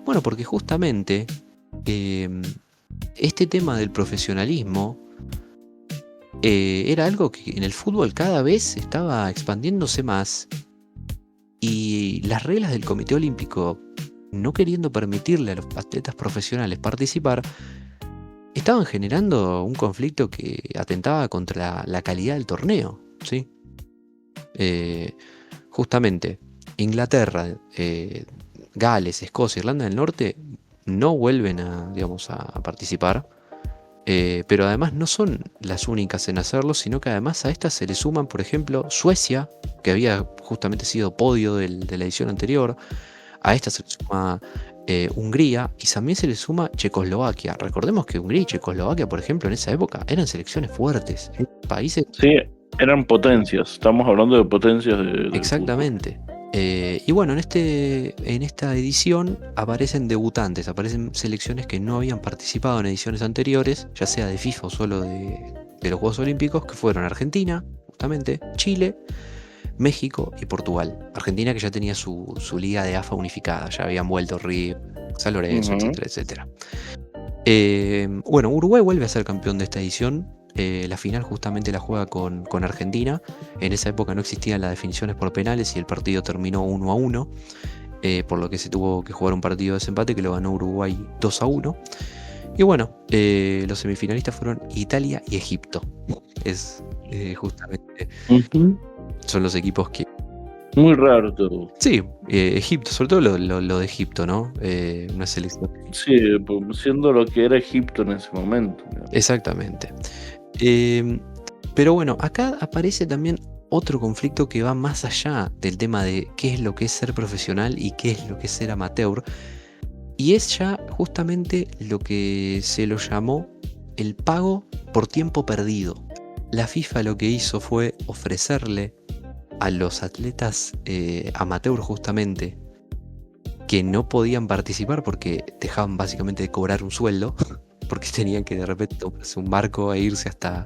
Bueno, porque justamente este tema del profesionalismo era algo que en el fútbol cada vez estaba expandiéndose más y las reglas del Comité Olímpico, no queriendo permitirle a los atletas profesionales participar, estaban generando un conflicto que atentaba contra la calidad del torneo, ¿sí? Justamente, Inglaterra, Gales, Escocia, Irlanda del Norte no vuelven a participar, pero además no son las únicas en hacerlo, sino que además a estas se le suman, por ejemplo, Suecia, que había justamente sido podio de la edición anterior, a esta se le suma Hungría y también se le suma Checoslovaquia. Recordemos que Hungría y Checoslovaquia, por ejemplo, en esa época eran selecciones fuertes, países. Sí, eran potencias. Estamos hablando de potencias del Exactamente. Y bueno, en esta edición aparecen debutantes, aparecen selecciones que no habían participado en ediciones anteriores, ya sea de FIFA o solo de los Juegos Olímpicos, que fueron Argentina, justamente, Chile, México y Portugal. Argentina que ya tenía su liga de AFA unificada, ya habían vuelto River, San Lorenzo, etcétera, etcétera. Bueno, Uruguay vuelve a ser campeón de esta edición. La final justamente la juega con Argentina. En esa época no existían las definiciones por penales y el partido terminó 1-1, por lo que se tuvo que jugar un partido de desempate que lo ganó Uruguay 2-1. Y bueno, los semifinalistas fueron Italia y Egipto. Es justamente son los equipos que... Muy raro todo. Sí, Egipto, sobre todo lo de Egipto, ¿no? Una selección. Sí, siendo lo que era Egipto en ese momento. Exactamente. Pero bueno, acá aparece también otro conflicto que va más allá del tema de qué es lo que es ser profesional y qué es lo que es ser amateur. Y es ya justamente lo que se lo llamó el pago por tiempo perdido. La FIFA lo que hizo fue ofrecerle a los atletas amateur justamente que no podían participar porque dejaban básicamente de cobrar un sueldo porque tenían que de repente tomarse un barco e irse hasta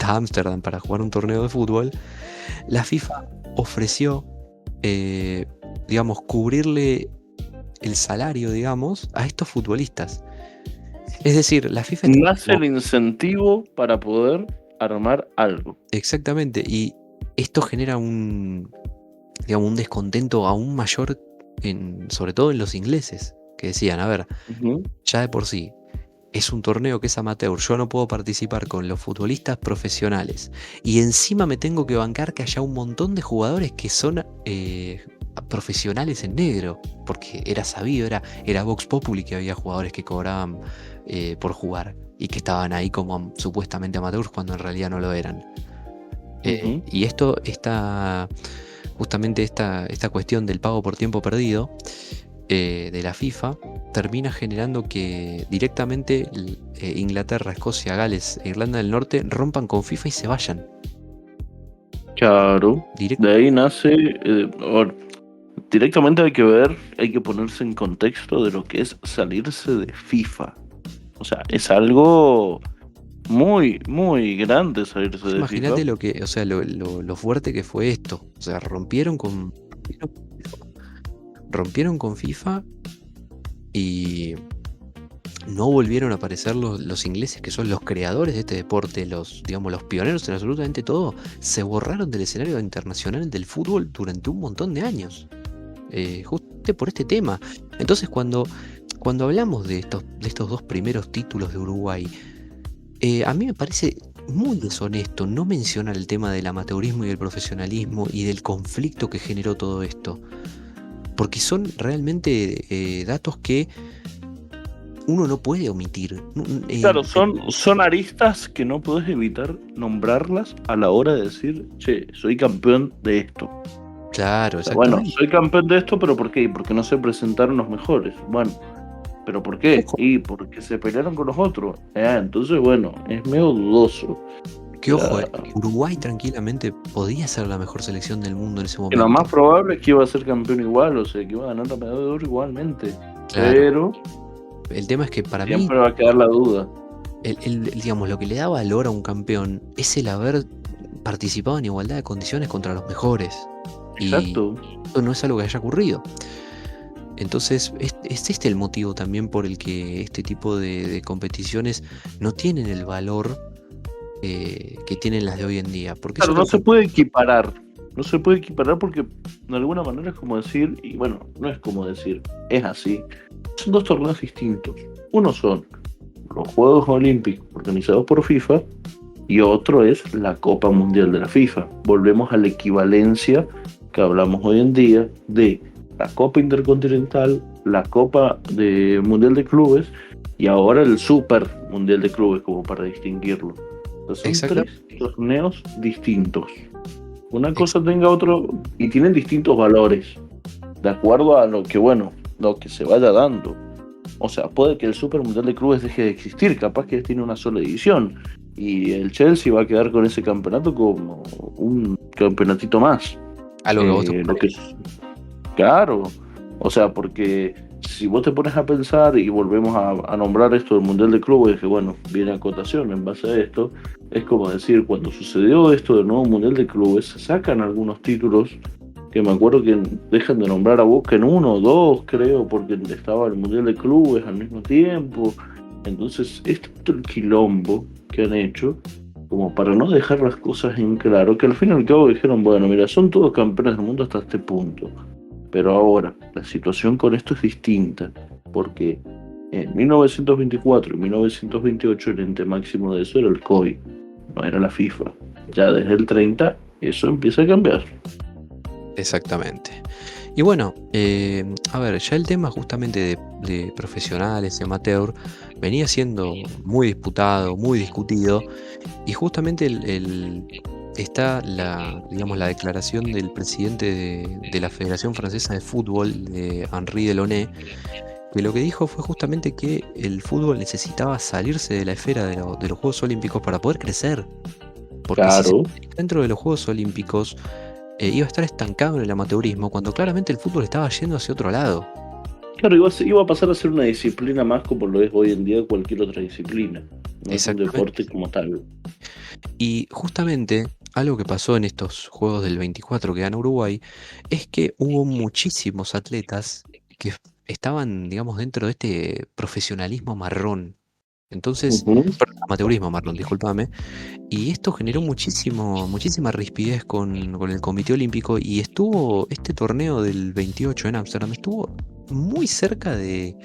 Ámsterdam para jugar un torneo de fútbol, la FIFA ofreció, digamos, cubrirle el salario, digamos, a estos futbolistas. Es decir, la FIFA está Nace el incentivo para poder armar algo. exactamente, y esto genera un descontento aún mayor, sobre todo en los ingleses, que decían, a ver, ya de por sí, es un torneo que es amateur, yo no puedo participar con los futbolistas profesionales, y encima me tengo que bancar que haya un montón de jugadores que son profesionales en negro, porque era sabido, era Vox Populi que había jugadores que cobraban por jugar, y que estaban ahí como supuestamente amateurs cuando en realidad no lo eran. Y justamente esta cuestión del pago por tiempo perdido de la FIFA termina generando que directamente Inglaterra, Escocia, Gales e Irlanda del Norte rompan con FIFA y se vayan. Claro, de ahí nace, directamente hay que ponerse en contexto de lo que es salirse de FIFA. O sea, es algo muy, muy grande salirse de Imagínate FIFA. lo fuerte que fue esto. O sea, rompieron con FIFA y no volvieron a aparecer los ingleses, que son los creadores de este deporte, los pioneros en absolutamente todo. Se borraron del escenario internacional del fútbol durante un montón de años. Justamente por este tema. Entonces, cuando hablamos de estos dos primeros títulos de Uruguay, a mí me parece muy deshonesto no mencionar el tema del amateurismo y del profesionalismo y del conflicto que generó todo esto. Porque son realmente datos que uno no puede omitir. Claro, son aristas que no podés evitar nombrarlas a la hora de decir, che, soy campeón de esto. Claro, O sea, bueno, exactamente. soy campeón de esto, pero ¿por qué? Porque no se presentaron los mejores. Bueno, ¿pero por qué? Ojo. Y porque se pelearon con los otros. Entonces, bueno, es medio dudoso. Que ojo, Uruguay tranquilamente podía ser la mejor selección del mundo en ese Que momento. lo más probable es que iba a ser campeón igual, o sea, que iba a ganar la medalla de oro igualmente. Claro. Pero el tema es que para mí siempre va a quedar la duda. Digamos, lo que le da valor a un campeón es el haber participado en igualdad de condiciones contra los mejores. Exacto. Y esto no es algo que haya ocurrido. Entonces, es este el motivo también por el que este tipo de competiciones no tienen el valor que tienen las de hoy en día. Porque Claro, no se puede equiparar. No se puede equiparar porque de alguna manera es como decir, y bueno, no es como decir, es así. Son dos torneos distintos. Uno son los Juegos Olímpicos organizados por FIFA y otro es la Copa Mundial de la FIFA. Volvemos a la equivalencia que hablamos hoy en día de la Copa Intercontinental, la Copa Mundial de Clubes y ahora el Super Mundial de Clubes, como para distinguirlo. Entonces, son tres torneos distintos. Una cosa tenga otro y tienen distintos valores de acuerdo a lo que se vaya dando. O sea, puede que el Super Mundial de Clubes deje de existir, capaz que tiene una sola edición y el Chelsea va a quedar con ese campeonato como un campeonatito más. Algo que vos te Claro, o sea, porque si vos te pones a pensar y volvemos a nombrar esto del Mundial de Clubes, que bueno, viene acotación en base a esto, es como decir, cuando sucedió esto del nuevo Mundial de Clubes, se sacan algunos títulos que me acuerdo que dejan de nombrar a Boca en 1 o 2, creo, porque estaba el Mundial de Clubes al mismo tiempo. Entonces, este es el quilombo que han hecho, como para no dejar las cosas en claro, que al fin y al cabo dijeron, bueno, mira, son todos campeones del mundo hasta este punto. Pero ahora, la situación con esto es distinta, porque en 1924 y 1928 el ente máximo de eso era el COI, no era la FIFA. Ya desde el 30 eso empieza a cambiar. Exactamente. Y bueno, a ver, ya el tema justamente de profesionales, amateur, venía siendo muy disputado, muy discutido, y justamente está la declaración del presidente de la Federación Francesa de Fútbol, de Henri Delaunay, que lo que dijo fue justamente que el fútbol necesitaba salirse de la esfera de los Juegos Olímpicos para poder crecer. Porque si se Claro, metía dentro de los Juegos Olímpicos, iba a estar estancado en el amateurismo, cuando claramente el fútbol estaba yendo hacia otro lado. Claro, iba a pasar a ser una disciplina más como lo es hoy en día cualquier otra disciplina. No es un deporte Exactamente. como tal. Y justamente algo que pasó en estos Juegos del 24 que gana Uruguay es que hubo muchísimos atletas que estaban, digamos, dentro de este profesionalismo marrón. Entonces, Ujú. perdón, amateurismo marrón, discúlpame. Y esto generó muchísima rispidez con el Comité Olímpico y estuvo, este torneo del 28 en Ámsterdam estuvo muy cerca de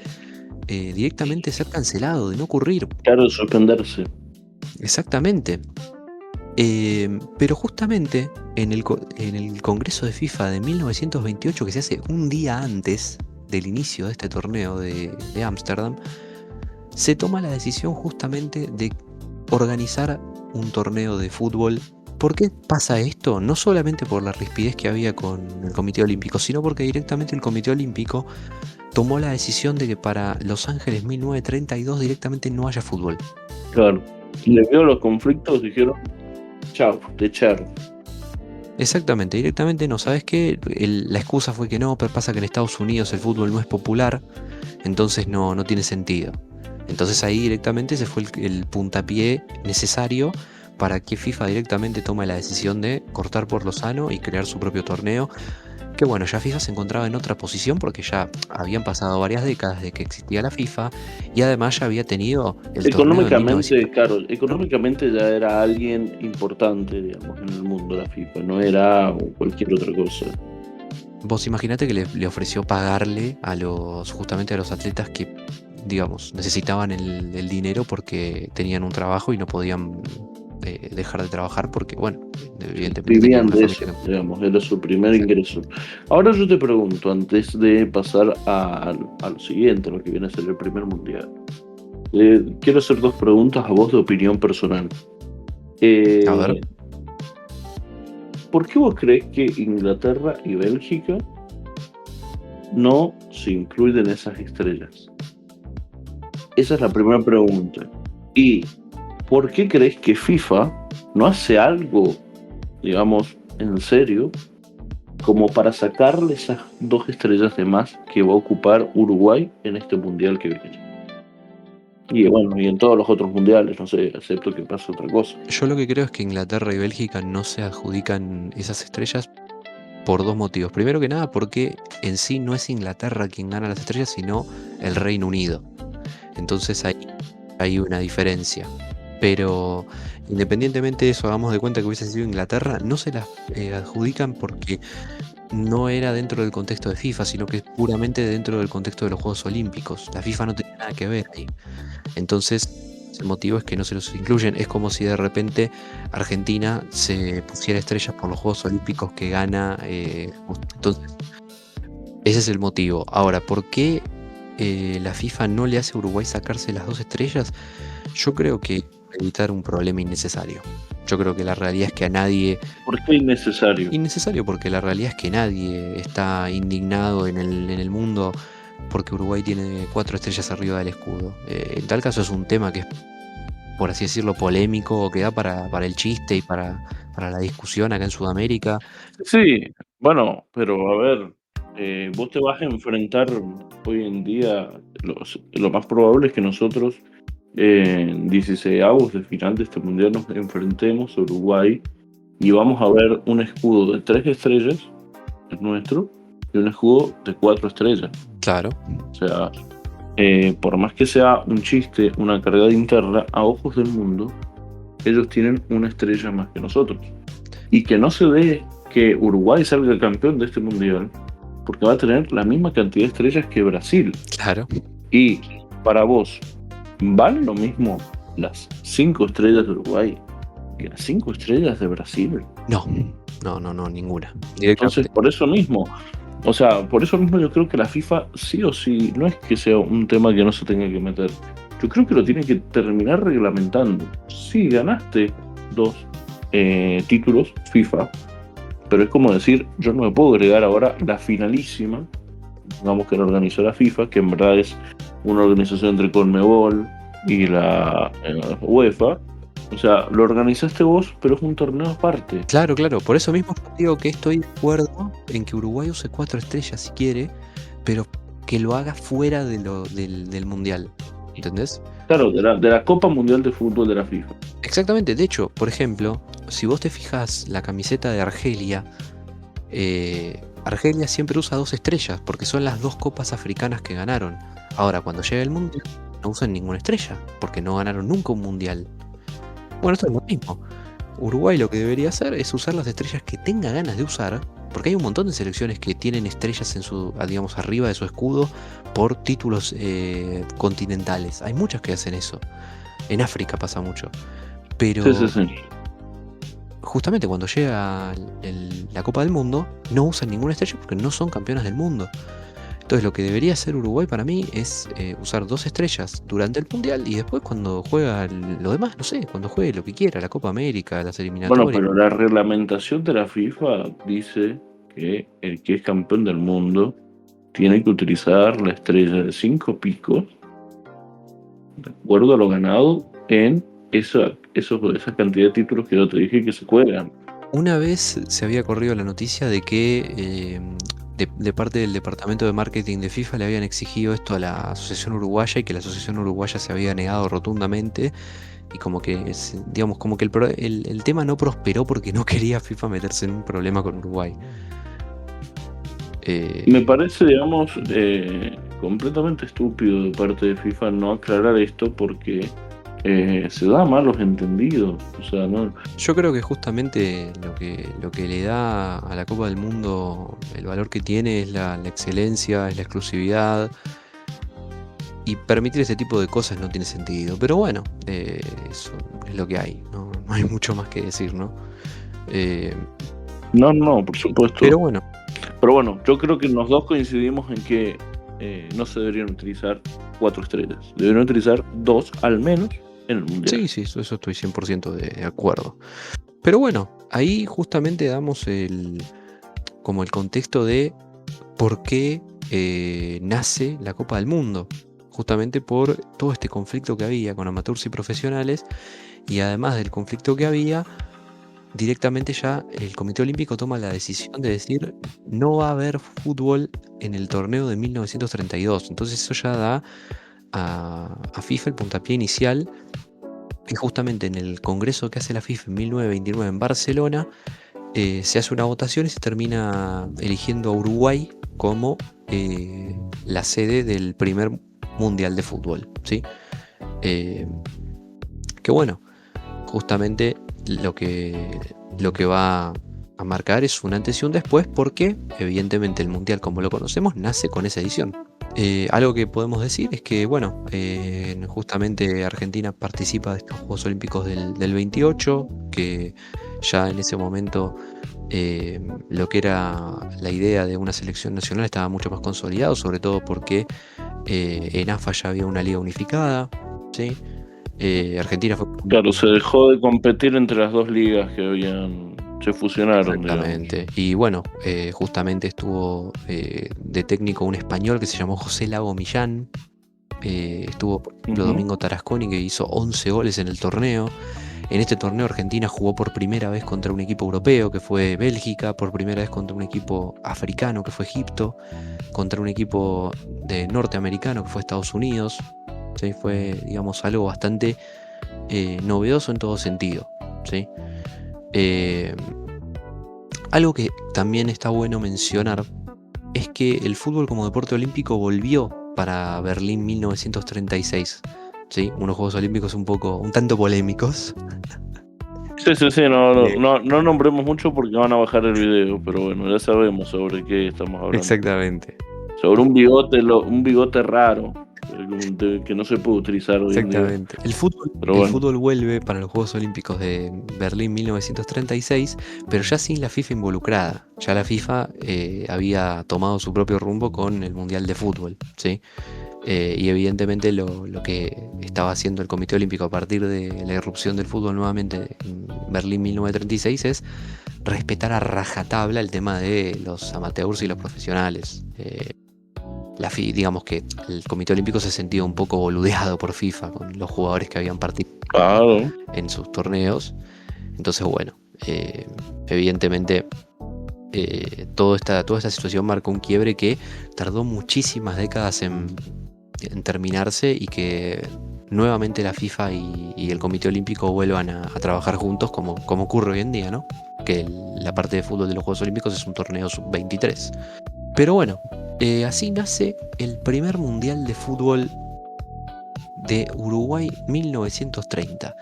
directamente ser cancelado, de no ocurrir. Claro, suspenderse. Exactamente. Pero justamente en el Congreso de FIFA de 1928, que se hace un día antes del inicio de este torneo de Ámsterdam, se toma la decisión justamente de organizar un torneo de fútbol. ¿Por qué pasa esto? No solamente por la rispidez que había con el Comité Olímpico, sino porque directamente el Comité Olímpico tomó la decisión de que para Los Ángeles 1932 directamente no haya fútbol. Claro. Debido a los conflictos dijeron, chao, te echaron. Exactamente, directamente no. ¿Sabes qué? La excusa fue que no, pero pasa que en Estados Unidos el fútbol no es popular, entonces no tiene sentido. Entonces ahí directamente se fue el puntapié necesario para que FIFA directamente tome la decisión de cortar por lo sano y crear su propio torneo. Que bueno, ya FIFA se encontraba en otra posición porque ya habían pasado varias décadas de que existía la FIFA y además ya había tenido el torneo de Económicamente, 1900. claro, económicamente ya era alguien importante, digamos, en el mundo de la FIFA, no era cualquier otra cosa. Vos imaginate que le ofreció pagarle justamente a los atletas que, digamos, necesitaban el dinero porque tenían un trabajo y no podían dejar de trabajar porque, bueno, evidentemente tenían Vivían una de eso, familia. digamos, era su primer Exacto. ingreso. Ahora yo te pregunto, antes de pasar a lo siguiente, lo que viene a ser el primer mundial, quiero hacer dos preguntas a vos de opinión personal. A ver, Eh, ¿Por qué vos crees que Inglaterra y Bélgica no se incluyen en esas estrellas? Esa es la primera pregunta. ¿Y por qué crees que FIFA no hace algo, digamos, en serio, como para sacarle esas dos estrellas de más que va a ocupar Uruguay en este mundial que viene? Y bueno, y en todos los otros mundiales, no sé, excepto que pase otra cosa. yo lo que creo es que Inglaterra y Bélgica no se adjudican esas estrellas por dos motivos. Primero que nada, porque en sí no es Inglaterra quien gana las estrellas, sino el Reino Unido. Entonces ahí hay una diferencia. Pero independientemente de eso, hagamos de cuenta que hubiese sido Inglaterra, no se las adjudican porque no era dentro del contexto de FIFA, sino que es puramente dentro del contexto de los Juegos Olímpicos. La FIFA no tenía nada que ver ahí. Entonces, el motivo es que no se los incluyen. Es como si de repente Argentina se pusiera estrellas por los Juegos Olímpicos que gana. Entonces, ese es el motivo. Ahora, ¿por qué la FIFA no le hace a Uruguay sacarse las dos estrellas? Yo creo que evitar un problema innecesario. Yo creo que la realidad es que a nadie, ¿Por qué innecesario? innecesario porque la realidad es que nadie está indignado en el mundo porque Uruguay tiene 4 estrellas arriba del escudo. En tal caso es un tema que es, por así decirlo, polémico, o que da para el chiste y para la discusión acá en Sudamérica. Sí, bueno, pero a ver, vos te vas a enfrentar hoy en día, lo más probable es que nosotros en 16avos de final de este mundial nos enfrentemos a Uruguay y vamos a ver un escudo de 3 estrellas, el nuestro, y un escudo de 4 estrellas. Claro, O sea, por más que sea un chiste, una cargada interna, a ojos del mundo, ellos tienen una estrella más que nosotros. Y que no se dé que Uruguay salga campeón de este mundial, porque va a tener la misma cantidad de estrellas que Brasil. claro. Y para vos, ¿valen lo mismo las 5 estrellas de Uruguay que las 5 estrellas de Brasil? No, no, ninguna. Entonces, Directamente. por eso mismo, o sea, por eso mismo yo creo que la FIFA sí o sí, no es que sea un tema que no se tenga que meter. Yo creo que lo tiene que terminar reglamentando. Sí, ganaste 2 títulos FIFA, pero es como decir, yo no me puedo agregar ahora la finalísima, digamos que la organizó la FIFA, que en verdad es una organización entre Conmebol y la UEFA. O sea, lo organizaste vos, pero es un torneo aparte. Claro, claro. Por eso mismo yo digo que estoy de acuerdo en que Uruguay use 4 estrellas si quiere, pero que lo haga fuera del Mundial. ¿Entendés? Claro, de la Copa Mundial de Fútbol de la FIFA. Exactamente. De hecho, por ejemplo, si vos te fijas la camiseta de Argelia, Argelia siempre usa 2 estrellas porque son las 2 copas africanas que ganaron. Ahora, cuando llega el Mundial, no usan ninguna estrella porque no ganaron nunca un Mundial. Bueno, esto es lo mismo. Uruguay lo que debería hacer es usar las estrellas que tenga ganas de usar, porque hay un montón de selecciones que tienen estrellas en su, digamos, arriba de su escudo por títulos continentales. Hay muchas que hacen eso. En África pasa mucho. Pero Sí. justamente cuando llega la Copa del Mundo, no usan ninguna estrella porque no son campeonas del mundo. Entonces lo que debería hacer Uruguay para mí es usar 2 estrellas durante el Mundial y después cuando juega lo demás, no sé, cuando juegue lo que quiera, la Copa América, las eliminatorias. Bueno, pero la reglamentación de la FIFA dice que el que es campeón del mundo tiene que utilizar la estrella de 5 picos de acuerdo a lo ganado en esa cantidad de títulos que yo te dije que se juegan. Una vez se había corrido la noticia de que de parte del departamento de marketing de FIFA le habían exigido esto a la Asociación Uruguaya y que la Asociación Uruguaya se había negado rotundamente y como que, digamos, como que el tema no prosperó porque no quería FIFA meterse en un problema con Uruguay. Me parece, digamos, completamente estúpido de parte de FIFA no aclarar esto porque se da malos entendidos. O sea, no. Yo creo que justamente lo que le da a la Copa del Mundo el valor que tiene es la excelencia, es la exclusividad. Y permitir ese tipo de cosas no tiene sentido. Pero bueno, eso es lo que hay. No hay mucho más que decir, ¿no? No, por supuesto. Pero bueno, yo creo que los dos coincidimos en que no se deberían utilizar 4 estrellas. Deberían utilizar 2 al menos en el Mundial. sí, eso estoy 100% de acuerdo. Pero bueno, ahí justamente damos como el contexto de por qué nace la Copa del Mundo. Justamente por todo este conflicto que había con amateurs y profesionales, y además del conflicto que había, directamente ya el Comité Olímpico toma la decisión de decir no va a haber fútbol en el torneo de 1932. Entonces eso ya da a FIFA el puntapié inicial, y justamente en el congreso que hace la FIFA en 1929 en Barcelona, se hace una votación y se termina eligiendo a Uruguay como la sede del primer Mundial de Fútbol, ¿sí? Que bueno, justamente lo que va a marcar es un antes y un después, porque evidentemente el Mundial como lo conocemos nace con esa edición. Algo que podemos decir es que, bueno, justamente Argentina participa de estos Juegos Olímpicos del 28, que ya en ese momento lo que era la idea de una selección nacional estaba mucho más consolidado, sobre todo porque en AFA ya había una liga unificada, ¿sí? Argentina fue... Claro, se dejó de competir entre las 2 ligas que se fusionaron. Exactamente. Digamos. Y bueno, justamente estuvo de técnico un español que se llamó José Lago Millán. Estuvo, por ejemplo, Domingo Tarasconi, que hizo 11 goles en el torneo. En este torneo Argentina jugó por primera vez contra un equipo europeo, que fue Bélgica, por primera vez contra un equipo africano, que fue Egipto, contra un equipo de norteamericano, que fue Estados Unidos. ¿Sí? Fue, digamos, algo bastante novedoso en todo sentido, ¿sí? Algo que también está bueno mencionar es que el fútbol como deporte olímpico volvió para Berlín 1936, ¿sí? Unos Juegos Olímpicos un tanto polémicos. Sí, no nombremos mucho porque van a bajar el video, pero bueno, ya sabemos sobre qué estamos hablando. Exactamente. Sobre un bigote raro que no se puede utilizar hoy en día. Exactamente. El fútbol vuelve para los Juegos Olímpicos de Berlín 1936, pero ya sin la FIFA involucrada. Ya la FIFA había tomado su propio rumbo con el Mundial de Fútbol, ¿sí? Y evidentemente lo que estaba haciendo el Comité Olímpico a partir de la irrupción del fútbol nuevamente en Berlín 1936 es respetar a rajatabla el tema de los amateurs y los profesionales. Digamos que el Comité Olímpico se sentía un poco boludeado por FIFA con los jugadores que habían participado en sus torneos. Entonces, bueno, evidentemente toda esta situación marcó un quiebre que tardó muchísimas décadas en terminarse y que nuevamente la FIFA y el Comité Olímpico vuelvan a trabajar juntos como ocurre hoy en día, ¿no? Que la parte de fútbol de los Juegos Olímpicos es un torneo sub-23. Pero bueno, así nace el primer mundial de fútbol de Uruguay 1930.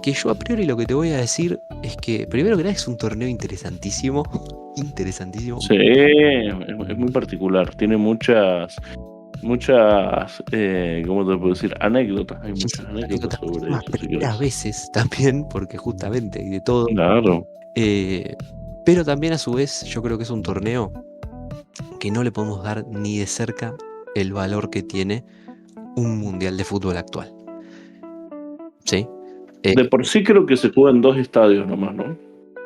Que yo a priori lo que te voy a decir es que primero que nada es un torneo interesantísimo. Interesantísimo. Sí, es muy particular. Tiene muchas, ¿cómo te puedo decir? Anécdotas. Hay muchas anécdotas sobre Las eso, si primeras querés. veces también, porque justamente hay de todo. Claro, Pero también a su vez yo creo que es un torneo que no le podemos dar ni de cerca el valor que tiene un mundial de fútbol actual. ¿Sí? de por sí creo que se juega en 2 estadios nomás, ¿no?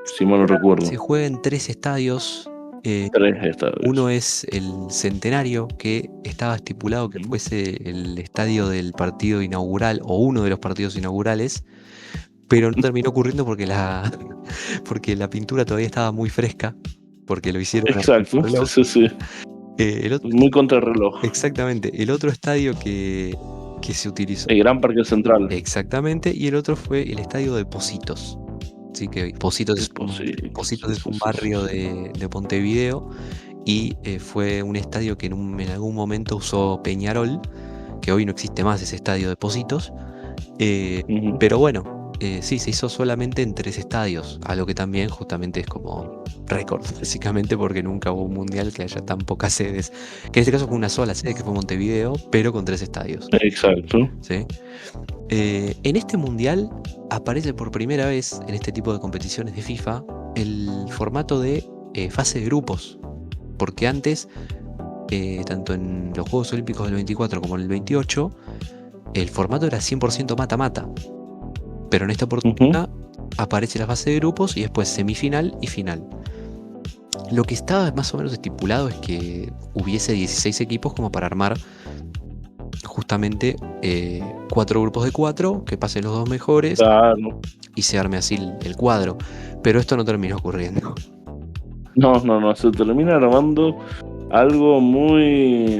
Si mal no recuerdo. Se juega en 3 estadios. 3 estadios. Uno es el Centenario, que estaba estipulado que fuese el estadio del partido inaugural o uno de los partidos inaugurales, pero no terminó ocurriendo porque la pintura todavía estaba muy fresca, porque lo hicieron a Exacto, contrarreloj. sí. El otro, Muy contrarreloj. exactamente, el otro estadio que se utilizó. El Gran Parque Central. Exactamente, y el otro fue el estadio de Pocitos. Sí, que Pocitos es un barrio de Montevideo y fue un estadio que en algún momento usó Peñarol, que hoy no existe más ese estadio de Pocitos. Pero bueno, sí, se hizo solamente en 3 estadios, algo que también justamente es como récord, básicamente porque nunca hubo un mundial que haya tan pocas sedes, que en este caso fue una sola sede que fue Montevideo, pero con 3 estadios. Exacto. ¿Sí? En este mundial aparece por primera vez en este tipo de competiciones de FIFA el formato de fase de grupos, porque antes, tanto en los Juegos Olímpicos del 24 como en el 28, el formato era 100% mata-mata, pero en esta oportunidad aparece la fase de grupos y después semifinal y final. Lo que estaba más o menos estipulado es que hubiese 16 equipos como para armar justamente 4 grupos de 4, que pasen los 2 mejores, Claro. y se arme así el cuadro. Pero esto no terminó ocurriendo. No, se termina armando algo muy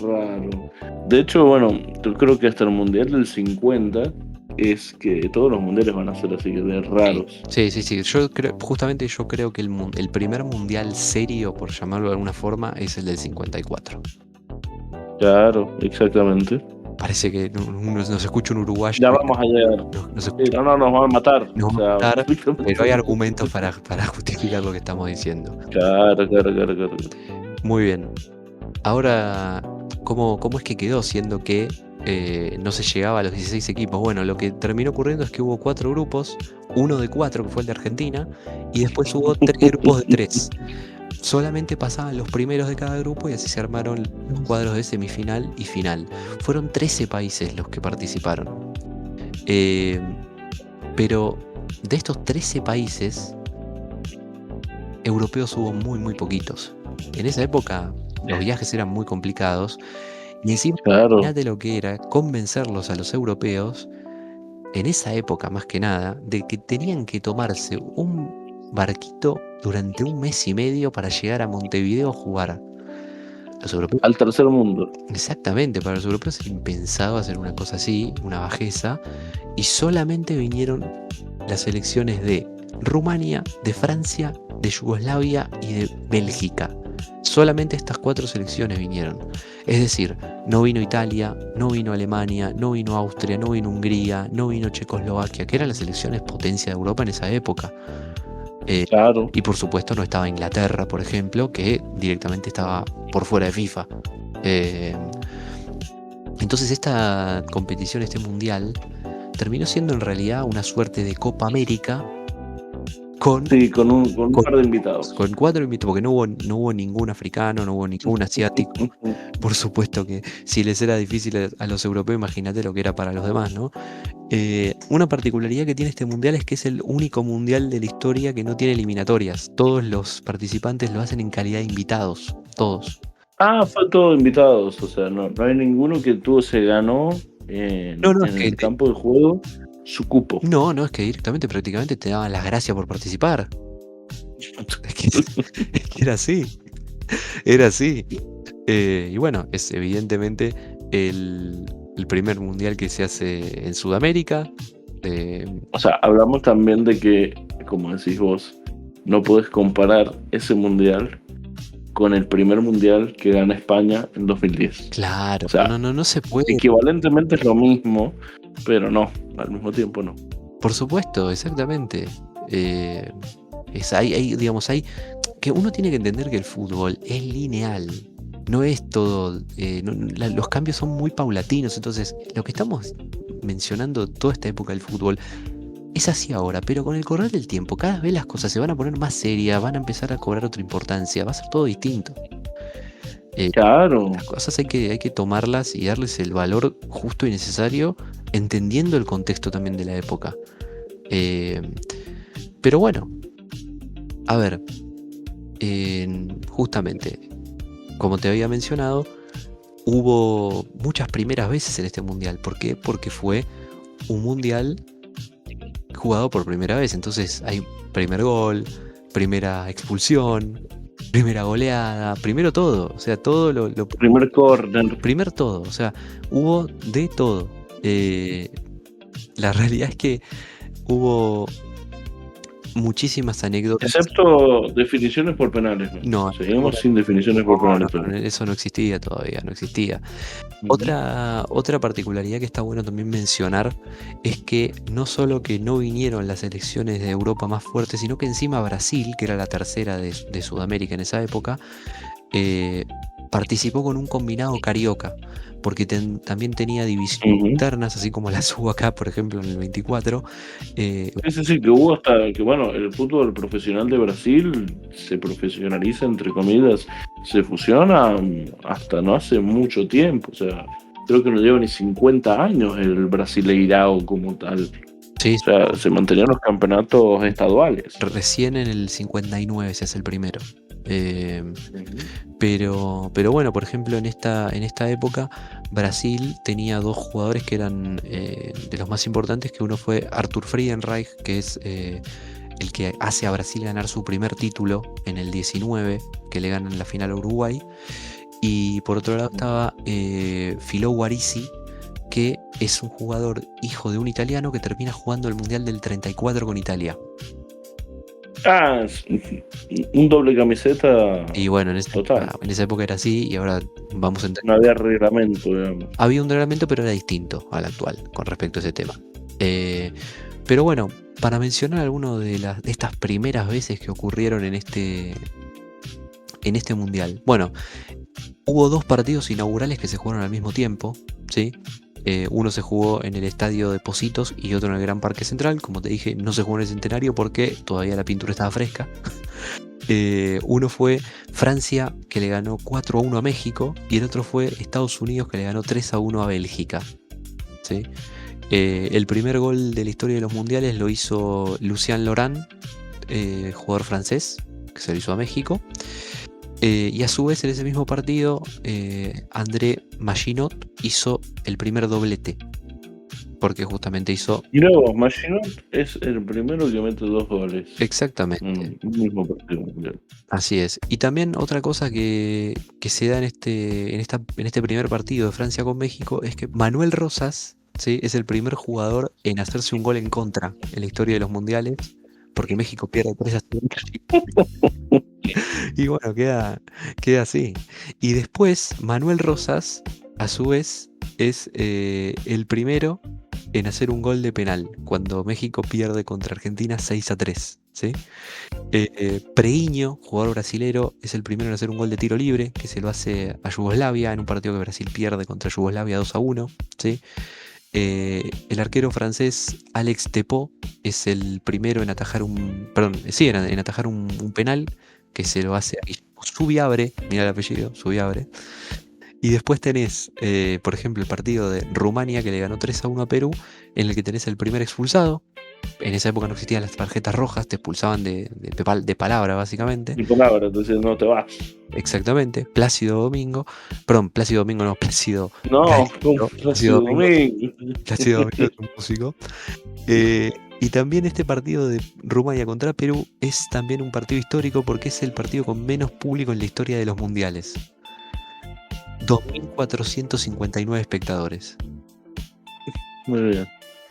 raro. De hecho, bueno, yo creo que hasta el Mundial del 50 es que todos los mundiales van a ser así de raros. Sí. Yo creo que el primer mundial serio, por llamarlo de alguna forma, es el del 54. Claro, exactamente. Parece que nos escucha un uruguayo. Ya vamos a llegar. No, nos van a matar. Nos van a matar, pero hay argumentos para justificar lo que estamos diciendo. Claro. Muy bien. Ahora, ¿cómo es que quedó siendo que no se llegaba a los 16 equipos? Bueno, lo que terminó ocurriendo es que hubo 4 grupos, uno de 4 que fue el de Argentina, y después hubo 3 grupos de 3. Solamente pasaban los primeros de cada grupo y así se armaron los cuadros de semifinal y final. Fueron 13 países los que participaron. Pero de estos 13 países, europeos hubo muy poquitos. En esa época los viajes eran muy complicados y encima imagínate lo que era convencerlos a los europeos, en esa época más que nada, de que tenían que tomarse un barquito durante 1 mes y medio para llegar a Montevideo a jugar. Los europeos, al tercer mundo. Exactamente, para los europeos era impensado hacer una cosa así, una bajeza, y solamente vinieron las selecciones de Rumania, de Francia, de Yugoslavia y de Bélgica. Solamente estas 4 selecciones vinieron. Es decir, no vino Italia, no vino Alemania, no vino Austria, no vino Hungría, no vino Checoslovaquia, que eran las selecciones potencia de Europa en esa época. Claro. Y por supuesto no estaba Inglaterra, por ejemplo, que directamente estaba por fuera de FIFA. Entonces esta competición, este mundial, terminó siendo en realidad una suerte de Copa América con un par de invitados. Con 4 invitados, porque no hubo ningún africano, no hubo ningún asiático. Por supuesto que si les era difícil a los europeos, imagínate lo que era para los demás, ¿no? Una particularidad que tiene este mundial es que es el único mundial de la historia que no tiene eliminatorias. Todos los participantes lo hacen en calidad de invitados, todos. Fue todo invitados, o sea, no hay ninguno que se ganó en el campo de juego su cupo. No, es que directamente prácticamente te daban las gracias por participar. Es que era así. Era así. Y bueno, es evidentemente el primer mundial que se hace en Sudamérica. O sea, hablamos también de que, como decís vos, no podés comparar ese mundial con el primer mundial que gana España en 2010. Claro, O sea, no se puede. equivalentemente es lo mismo, pero no, al mismo tiempo no. Por supuesto, exactamente. Digamos, hay que uno tiene que entender que el fútbol es lineal. No es todo. Los cambios son muy paulatinos. Entonces, lo que estamos mencionando toda esta época del fútbol es así ahora, pero con el correr del tiempo, cada vez las cosas se van a poner más serias, van a empezar a cobrar otra importancia, va a ser todo distinto. Claro. Las cosas hay que tomarlas y darles el valor justo y necesario, entendiendo el contexto también de la época. Pero bueno, a ver, justamente, como te había mencionado, hubo muchas primeras veces en este mundial. ¿Por qué? Porque fue un mundial jugado por primera vez. Entonces hay primer gol, primera expulsión, primera goleada, primero todo. O sea, todo lo Primer corner. primer todo. O sea, hubo de todo. La realidad es que hubo muchísimas anécdotas. Excepto definiciones por penales. No, Seguimos sin definiciones por penales. eso no existía todavía, no existía. Ujú. Otra particularidad que está bueno también mencionar es que no solo que no vinieron las selecciones de Europa más fuertes, sino que encima Brasil, que era la tercera de Sudamérica en esa época, participó con un combinado carioca, porque también tenía divisiones Ujú. internas, así como las hubo acá, por ejemplo, en el 24. Sí, que hubo hasta que, bueno, el fútbol profesional de Brasil se profesionaliza, entre comillas, se fusiona hasta no hace mucho tiempo. O sea, creo que no lleva ni 50 años el Brasileirao como tal. Sí, O sea, se mantenían los campeonatos estaduales. recién en el 59 se hace el primero. Pero bueno, por ejemplo, en esta época Brasil tenía dos jugadores que eran de los más importantes, que uno fue Arthur Friedenreich, que es el que hace a Brasil ganar su primer título en el 19, que le ganan la final a Uruguay. Y por otro lado estaba Filò Guarisi, que es un jugador hijo de un italiano que termina jugando el Mundial del 34 con Italia. Ah, un doble camiseta. Y bueno, en Total. esa época era así y ahora vamos a entender. No había reglamento, digamos. Había un reglamento, pero era distinto al actual con respecto a ese tema. Pero bueno, para mencionar algunas de estas primeras veces que ocurrieron en este mundial. Bueno, hubo dos partidos inaugurales que se jugaron al mismo tiempo, ¿sí? Uno se jugó en el estadio de Pocitos y otro en el Gran Parque Central. Como te dije, no se jugó en el Centenario porque todavía la pintura estaba fresca. Uno fue Francia, que le ganó 4-1 a México, y el otro fue Estados Unidos, que le ganó 3-1 a Bélgica, ¿sí? El primer gol de la historia de los mundiales lo hizo Lucien Laurent, jugador francés, que se lo hizo a México. Y a su vez en ese mismo partido André Maginot hizo el primer doblete, porque justamente hizo... Mirá vos, Maginot es el primero que mete 2 goles. Exactamente. Un mismo partido mundial. Así es. Y también otra cosa que se da en este primer partido de Francia con México es que Manuel Rosas, ¿sí?, es el primer jugador en hacerse un gol en contra en la historia de los mundiales, porque México pierde 3-0. Y bueno, queda así. Y después, Manuel Rosas, a su vez, es el primero en hacer un gol de penal, cuando México pierde contra Argentina 6-3, ¿sí? Preiño, jugador brasilero, es el primero en hacer un gol de tiro libre, que se lo hace a Yugoslavia en un partido que Brasil pierde contra Yugoslavia 2-1, ¿sí? El arquero francés Alex Tepot es el primero en atajar en atajar un penal, que se lo hace a Zubiabre, mira el apellido, Zubiabre. Y después tenés, por ejemplo, el partido de Rumania, que le ganó 3-1 a Perú, en el que tenés el primer expulsado. En esa época no existían las tarjetas rojas, te expulsaban de palabra, básicamente. Mi palabra, entonces no te vas. Exactamente. Plácido Domingo. Perdón, Plácido Domingo no, Plácido. No, Plácido Domingo. Plácido Domingo es un músico. Y también este partido de Rumania contra Perú es también un partido histórico porque es el partido con menos público en la historia de los mundiales. 2.459 espectadores. Muy bien.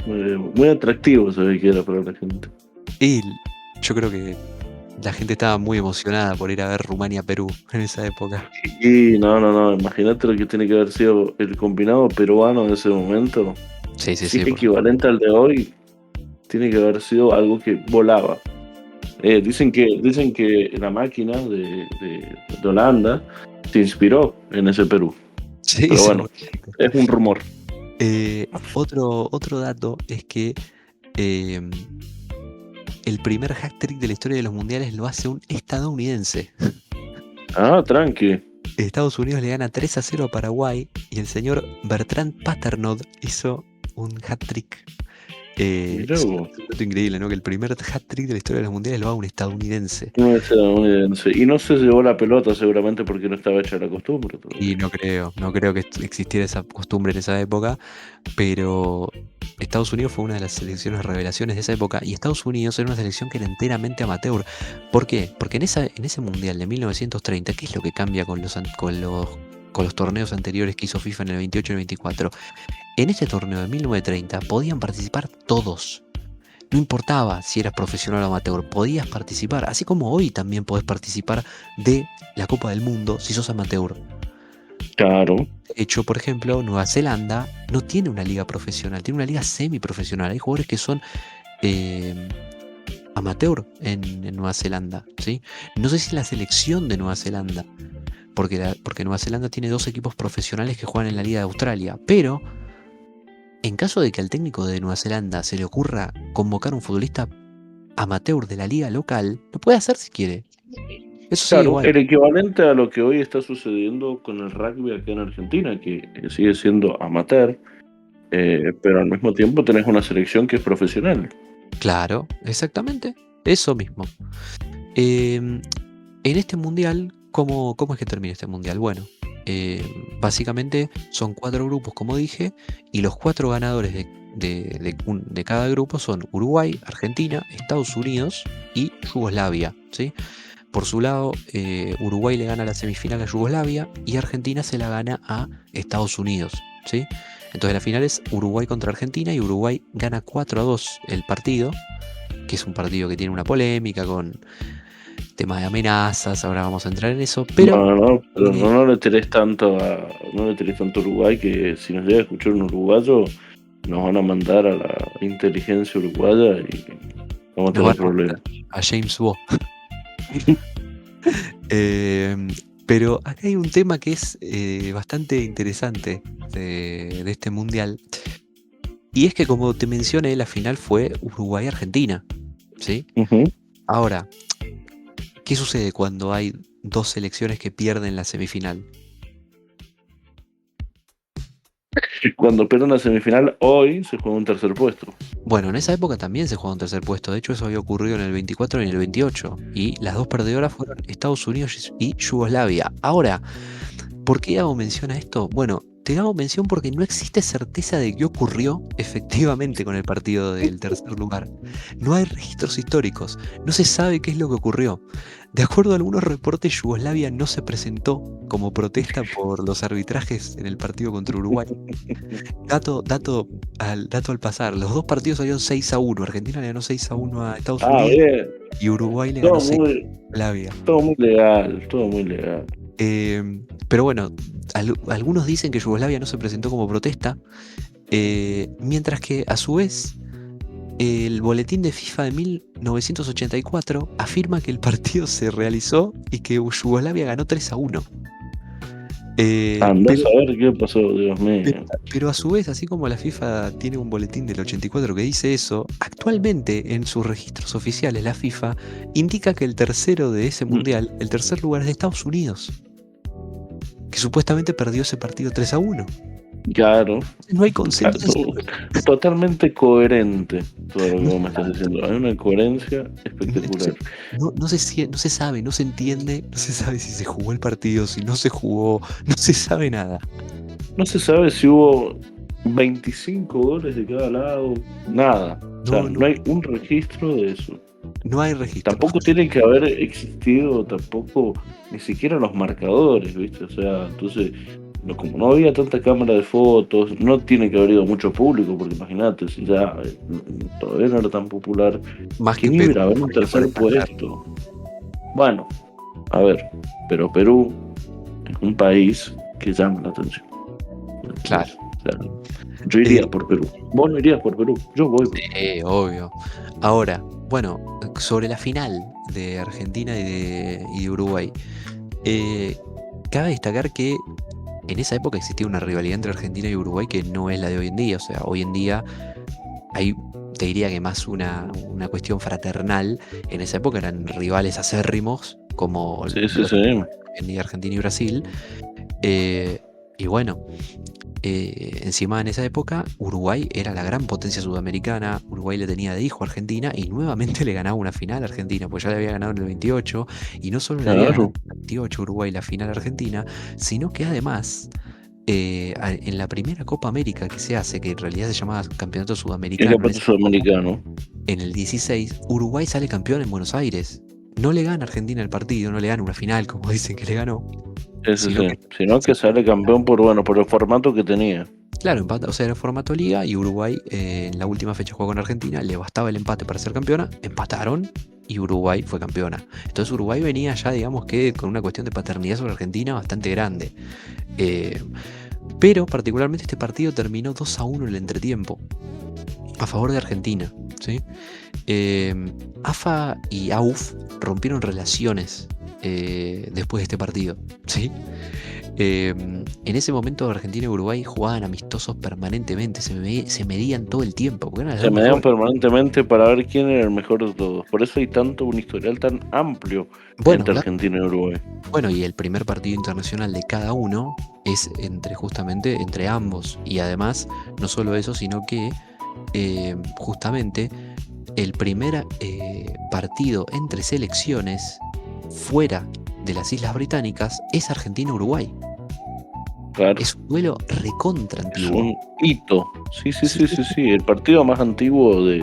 Muy bien. Muy atractivo se ve que era para la gente. Y yo creo que la gente estaba muy emocionada por ir a ver Rumania-Perú en esa época. Y no, imagínate lo que tiene que haber sido el combinado peruano en ese momento. Sí, Sí, equivalente al de hoy, tiene que haber sido algo que volaba. Dicen que la máquina de Holanda se inspiró en ese Perú. Sí, Pero bueno, es un rumor. Otro dato es que el primer hat-trick de la historia de los mundiales lo hace un estadounidense. Ah, tranqui. Estados Unidos le gana 3-0 a Paraguay y el señor Bertrand Paternotte hizo un hat-trick. Mirá Es un vos. dato increíble, ¿no? Que el primer hat-trick de la historia de los mundiales lo haga un estadounidense. No es estadounidense. Y no se llevó la pelota seguramente porque no estaba hecha la costumbre Y todavía. no creo que existiera esa costumbre en esa época, pero Estados Unidos fue una de las selecciones revelaciones de esa época y Estados Unidos era una selección que era enteramente amateur. ¿Por qué? Porque en ese mundial de 1930, ¿qué es lo que cambia con los torneos anteriores que hizo FIFA en el 28 y el 24? En ese torneo de 1930 podían participar todos. No importaba si eras profesional o amateur, podías participar, así como hoy también podés participar de la Copa del Mundo si sos amateur. Claro. De hecho, por ejemplo, Nueva Zelanda no tiene una liga profesional, tiene una liga semiprofesional. Hay jugadores que son amateur en Nueva Zelanda, ¿sí? No sé si la selección de Nueva Zelanda, porque Nueva Zelanda tiene 2 equipos profesionales que juegan en la Liga de Australia, pero en caso de que al técnico de Nueva Zelanda se le ocurra convocar un futbolista amateur de la liga local, lo puede hacer si quiere. Eso sigue Claro, igual. el equivalente a lo que hoy está sucediendo con el rugby acá en Argentina, que sigue siendo amateur, pero al mismo tiempo tenés una selección que es profesional. Claro, exactamente. Eso mismo. En este mundial, ¿cómo es que termina este mundial? Bueno, básicamente son 4 grupos, como dije, y los 4 ganadores de cada grupo son Uruguay, Argentina, Estados Unidos y Yugoslavia, ¿sí? Por su lado, Uruguay le gana la semifinal a Yugoslavia y Argentina se la gana a Estados Unidos, ¿sí? Entonces la final es Uruguay contra Argentina y Uruguay gana 4-2 el partido, que es un partido que tiene una polémica con tema de amenazas, ahora vamos a entrar en eso, pero Pero no le tirés tanto a Uruguay, que si nos llega a escuchar un uruguayo, nos van a mandar a la inteligencia uruguaya y vamos a nos tener van a problemas. a James Waugh. Pero acá hay un tema que es bastante interesante de este mundial. Y es que, como te mencioné, la final fue Uruguay-Argentina, ¿sí? Ahora, ¿qué sucede cuando hay 2 selecciones que pierden la semifinal? Cuando pierden la semifinal, hoy se juega un tercer puesto. Bueno, en esa época también se jugaba un tercer puesto. De hecho, eso había ocurrido en el 24 y en el 28. Y las 2 perdedoras fueron Estados Unidos y Yugoslavia. Ahora, ¿por qué hago mención a esto? Bueno, te hago mención porque no existe certeza de qué ocurrió efectivamente con el partido del tercer lugar. No hay registros históricos, no se sabe qué es lo que ocurrió. De acuerdo a algunos reportes, Yugoslavia no se presentó como protesta por los arbitrajes en el partido contra Uruguay. Dato al pasar, los 2 partidos salieron 6-1. Argentina le ganó 6-1 a Estados Unidos Bien. y Uruguay le Todo ganó 6 a muy, Yugoslavia. todo muy legal, todo muy legal. Pero bueno, algunos dicen que Yugoslavia no se presentó como protesta, mientras que a su vez el boletín de FIFA de 1984 afirma que el partido se realizó y que Yugoslavia ganó 3-1. Andá a saber qué pasó, Dios mío. Pero a su vez, así como la FIFA tiene un boletín del 84 que dice eso, actualmente en sus registros oficiales la FIFA indica que el tercero de ese mundial, el tercer lugar es de Estados Unidos, que supuestamente perdió ese partido 3-1. Claro. No hay consenso. Totalmente coherente todo lo que vos me estás diciendo. Hay una coherencia espectacular. No se sabe, no se entiende, no se sabe si se jugó el partido, si no se jugó, no se sabe nada. No se sabe si hubo 25 goles de cada lado, nada. O sea, No, no no, hay un registro de eso. no hay registro. Tampoco tiene que haber existido tampoco ni siquiera los marcadores, ¿viste? O sea, entonces, como no había tanta cámara de fotos, no tiene que haber ido mucho público, porque imagínate, si ya todavía no era tan popular, Más que ¿quién iba a ir Perú, a ver un por ejemplo, tercer está claro. puesto? Bueno, a ver, pero Perú es un país que llama la atención. Claro. ¿Entendés? O sea, yo iría por Perú. Vos no irías por Perú, yo voy por Perú. Obvio. Ahora, bueno, sobre la final de Argentina y de Uruguay, eh, cabe destacar que en esa época existía una rivalidad entre Argentina y Uruguay que no es la de hoy en día. O sea, hoy en día hay, te diría que más una cuestión fraternal. En esa época eran rivales acérrimos, como Sí, sí, lo sí. son hoy en día Argentina y Brasil. Eh, y bueno, encima en esa época Uruguay era la gran potencia sudamericana, Uruguay le tenía de hijo a Argentina y nuevamente le ganaba una final a Argentina, pues ya le había ganado en el 28 y no solo le había ganado Claro. en el 28 Uruguay la final a Argentina, sino que además en la primera Copa América que se hace, que en realidad se llamaba Campeonato El Sudamericano, campeonato sudamericano. en el 16 Uruguay sale campeón en Buenos Aires. No le gana a Argentina el partido, no le gana una final como dicen que le ganó, Sí, sí, sino sí. que Sino que sale campeón por, bueno, por el formato que tenía. claro, empata, o sea, era formato liga y Uruguay en la última fecha jugó con Argentina, le bastaba el empate para ser campeona, empataron y Uruguay fue campeona. Entonces Uruguay venía ya, digamos que con una cuestión de paternidad sobre Argentina bastante grande. Eh, pero particularmente este partido terminó 2-1 en el entretiempo, a favor de Argentina, ¿sí? Eh, AFA y AUF rompieron relaciones después de este partido, ¿sí? En ese momento Argentina y Uruguay jugaban amistosos permanentemente, se medían todo el tiempo, porque eran las Se dos medían mejores. permanentemente para ver quién era el mejor de todos. Por eso hay tanto un historial tan amplio Bueno, entre Argentina y Uruguay. bueno, y el primer partido internacional de cada uno es entre justamente entre ambos. Y además, no solo eso, sino que justamente el primer partido entre selecciones fuera de las Islas Británicas es Argentina-Uruguay. Claro. Es un duelo recontra Es antiguo. un hito. Sí, sí, Sí, sí, sí, sí. El partido más antiguo de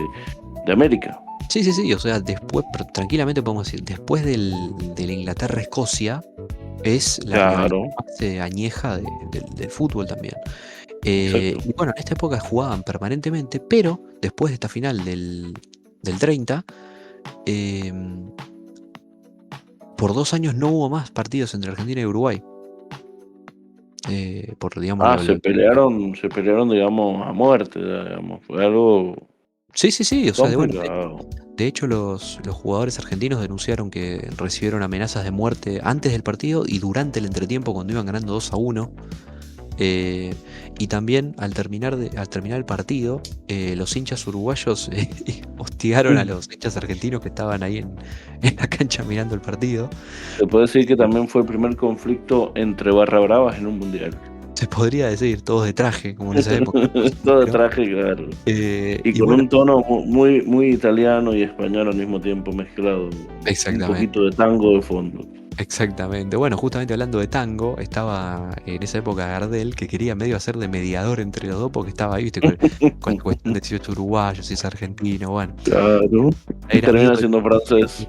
América. sí, sí, sí, o sea, después, pero tranquilamente podemos decir, después de la Inglaterra-Escocia, es la rivalidad Claro. más añeja del fútbol también. Exacto. Y bueno, en esta época jugaban permanentemente, pero después de esta final del 30, eh, por 2 años no hubo más partidos entre Argentina y Uruguay. Por, digamos, Ah, se pelearon, digamos, a muerte, digamos. Fue algo Sí, sí, sí, o sea, de, bueno, complicado. de hecho los jugadores argentinos denunciaron que recibieron amenazas de muerte antes del partido y durante el entretiempo cuando iban ganando 2-1. Y también al terminar el partido, los hinchas uruguayos hostigaron a los hinchas argentinos que estaban ahí en la cancha mirando el partido. Se puede decir que también fue el primer conflicto entre barra bravas en un mundial. Se podría decir, todos de traje, como en esa época. Todo de Pero, traje, claro. Y y con bueno, un tono muy, muy italiano y español al mismo tiempo mezclado. Un exactamente. poquito de tango de fondo. Exactamente. Bueno, justamente hablando de tango, estaba en esa época Gardel que quería medio hacer de mediador entre los dos porque estaba ahí, viste, con la cuestión de si es uruguayo, si es argentino, bueno, Claro. era amigo Termina de siendo francés.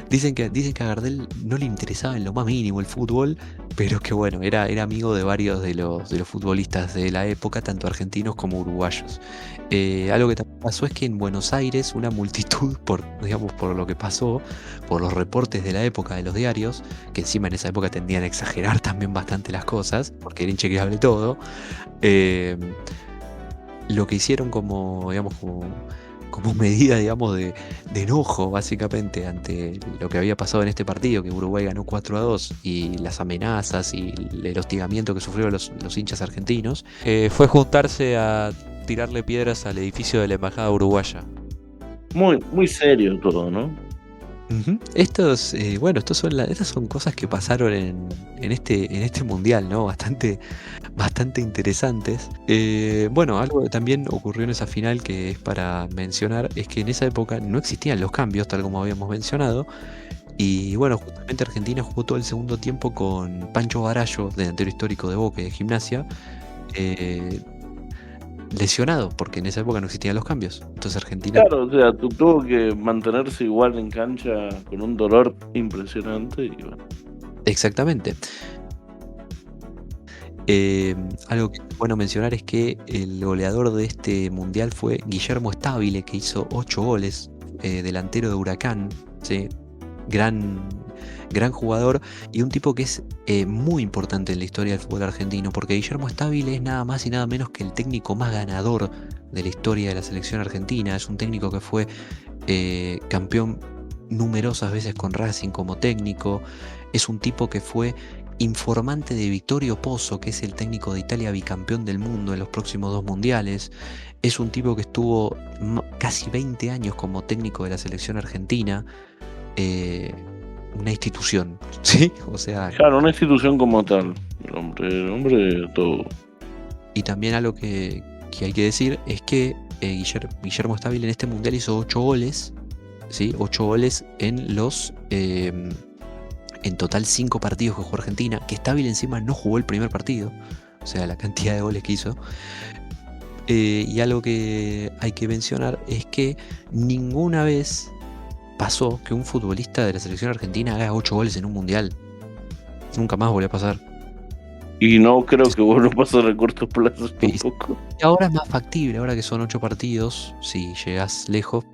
Dicen que a Gardel no le interesaba en lo más mínimo el fútbol, pero que bueno, era amigo de varios de los futbolistas de la época, tanto argentinos como uruguayos. Algo que también pasó es que en Buenos Aires una multitud, digamos, por lo que pasó, por los reportes de la época de los diarios, que encima en esa época tendían a exagerar también bastante las cosas, porque era inchequeable todo, eh, lo que hicieron como, digamos, como medida, digamos, de enojo, básicamente, ante lo que había pasado en este partido, que Uruguay ganó 4-2, y las amenazas y el hostigamiento que sufrieron los hinchas argentinos, fue juntarse a tirarle piedras al edificio de la embajada uruguaya. Muy, muy serio todo, ¿no? Ujú. Bueno, estas son cosas que pasaron en este mundial, ¿no? Bastante interesantes. Bueno, algo que también ocurrió en esa final que es para mencionar es que en esa época no existían los cambios, tal como habíamos mencionado. Y bueno, justamente Argentina jugó todo el segundo tiempo con Pancho Barallo, delantero histórico de Boca y de Gimnasia. eh, lesionado, porque en esa época no existían los cambios. Entonces Argentina... Claro, o sea, tuvo que mantenerse igual en cancha con un dolor impresionante y bueno. Exactamente. Algo que es bueno mencionar es que el goleador de este mundial fue Guillermo Stabile, que hizo 8 goles, delantero de Huracán, ¿sí? Gran jugador y un tipo que es muy importante en la historia del fútbol argentino, porque Guillermo Stabile es nada más y nada menos que el técnico más ganador de la historia de la selección argentina. Es un técnico que fue campeón numerosas veces con Racing como técnico. Es un tipo que fue informante de Vittorio Pozzo, que es el técnico de Italia bicampeón del mundo en los próximos 2 mundiales. Es un tipo que estuvo casi 20 años como técnico de la selección argentina. Una institución, ¿sí? O sea... Claro, una institución como tal. El hombre todo. Y también algo que hay que decir es que Guillermo Stabile en este mundial hizo 8 goles, ¿sí? 8 goles en los... en total 5 partidos que jugó Argentina, que Stabile encima no jugó el primer partido, o sea, la cantidad de goles que hizo. Y algo que hay que mencionar es que ninguna vez pasó que un futbolista de la selección argentina haga 8 goles en un mundial. Nunca más volvió a pasar. Y no creo que vuelva a pasar a corto plazo tampoco. Y ahora es más factible, ahora que son 8 partidos, si llegas lejos,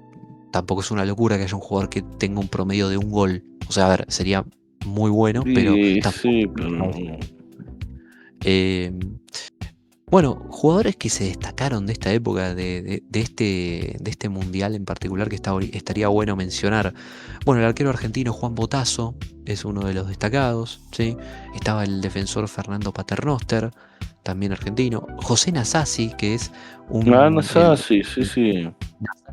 tampoco es una locura que haya un jugador que tenga un promedio de 1 gol. O sea, a ver, sería muy bueno, pero tampoco... Sí, pero no. Bueno, jugadores que se destacaron de esta época, de este mundial en particular, que estaría bueno mencionar. Bueno, el arquero argentino Juan Botazo es uno de los destacados, ¿sí? Estaba el defensor Fernando Paternoster, también argentino. José Nasazzi, que es Nasazzi,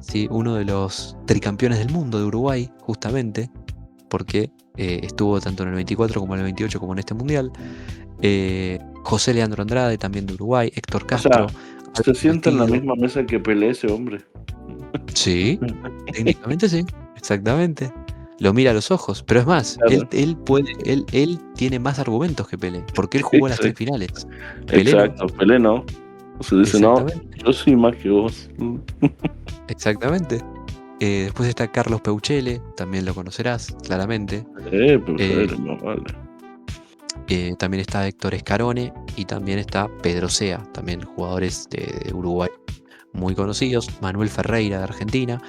sí, uno de los tricampeones del mundo de Uruguay, justamente, porque estuvo tanto en el 24 como en el 28 como en este mundial. José Leandro Andrade, también de Uruguay. Héctor Castro. O sea, se sienta en la misma mesa que Pelé ese hombre. Sí, técnicamente sí, exactamente. Lo mira a los ojos, pero es más, claro. él tiene más argumentos que Pelé, porque él jugó las 3 finales. Pelé exacto, no. Pelé no. O sea, dice, no, yo soy más que vos. Exactamente. Después está Carlos Peuchele, también lo conocerás, claramente. Peuchele, no vale. También está Héctor Scarone y también está Pedro Sea, también jugadores de Uruguay muy conocidos. Manuel Ferreira de Argentina.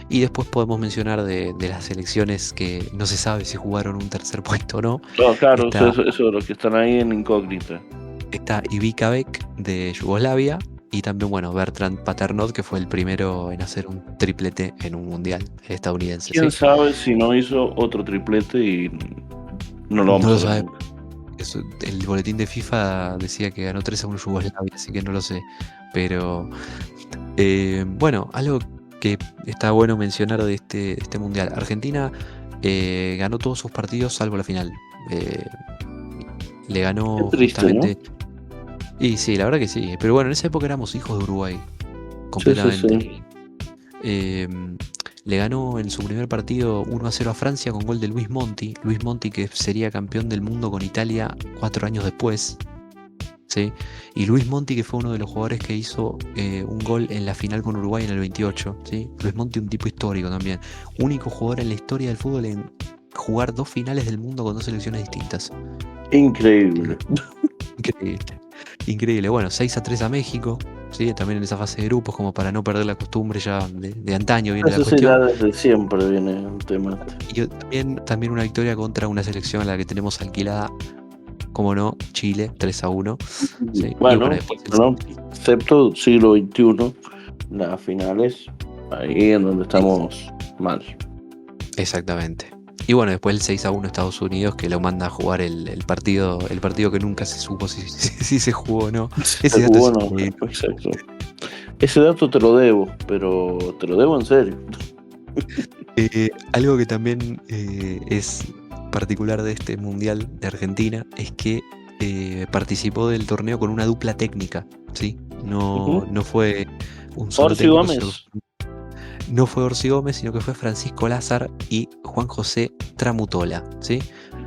Y después podemos mencionar de las selecciones que no se sabe si jugaron un tercer puesto o no. No, claro, eso de los que están ahí en incógnita. Está Ivica Beck de Yugoslavia y también, bueno, Bertrand Paternot, que fue el primero en hacer un triplete en un mundial estadounidense. ¿Quién sabe si no hizo otro triplete y no lo vamos a ver? El boletín de FIFA decía que ganó 3-1 Yugoslavia, así que no lo sé. Pero bueno, algo que está bueno mencionar de este mundial. Argentina ganó todos sus partidos salvo la final. Le ganó justamente... ¿no? Y sí, la verdad que sí. Pero bueno, en esa época éramos hijos de Uruguay. Completamente. Sí. Le ganó en su primer partido 1-0 a Francia con gol de Luis Monti. Luis Monti, que sería campeón del mundo con Italia 4 años después. ¿Sí? Y Luis Monti, que fue uno de los jugadores que hizo un gol en la final con Uruguay en el 28. ¿Sí? Luis Monti, un tipo histórico también. Único jugador en la historia del fútbol en jugar 2 finales del mundo con 2 selecciones distintas. Increíble. Increíble. Bueno, 6-3 a México. ¿Sí? También en esa fase de grupos, como para no perder la costumbre ya de antaño viene la cuestión. Desde siempre viene el tema. Y también una victoria contra una selección a la que tenemos alquilada, como no, Chile, 3-1. ¿Sí? Bueno, excepto siglo XXI, las finales, ahí en donde estamos mal. Exactamente. Y bueno, después el 6-1 Estados Unidos, que lo manda a jugar el partido que nunca se supo si se jugó o no. Ese dato no, exacto. Ese dato te lo debo, pero te lo debo en serio. Algo que también es particular de este Mundial de Argentina es que participó del torneo con una dupla técnica, ¿sí? No fue un solo Orsi técnico. Gómez. No fue Orsi Gómez, sino que fue Francisco Lázar y Juan José Tramutola, ¿sí?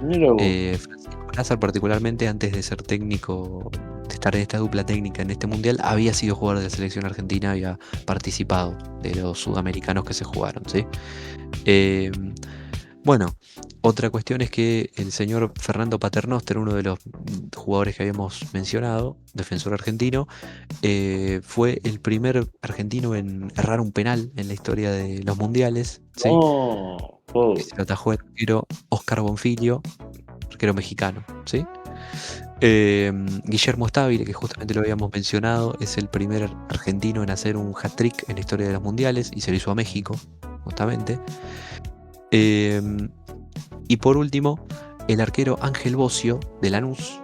Mira vos. Francisco Lázar particularmente, antes de ser técnico estar en esta dupla técnica en este mundial, había sido jugador de la selección argentina, había participado de los sudamericanos que se jugaron, ¿sí? Eh, bueno, otra cuestión es que el señor Fernando Paternoster, uno de los jugadores que habíamos mencionado, defensor argentino, fue el primer argentino en errar un penal en la historia de los mundiales, ¿sí? No, Que se lo atajó el arquero Oscar Bonfilio, arquero mexicano, ¿sí? Guillermo Stabile, que justamente lo habíamos mencionado, es el primer argentino en hacer un hat-trick en la historia de los mundiales y se lo hizo a México, justamente. Y por último, el arquero Ángel Bocio de Lanús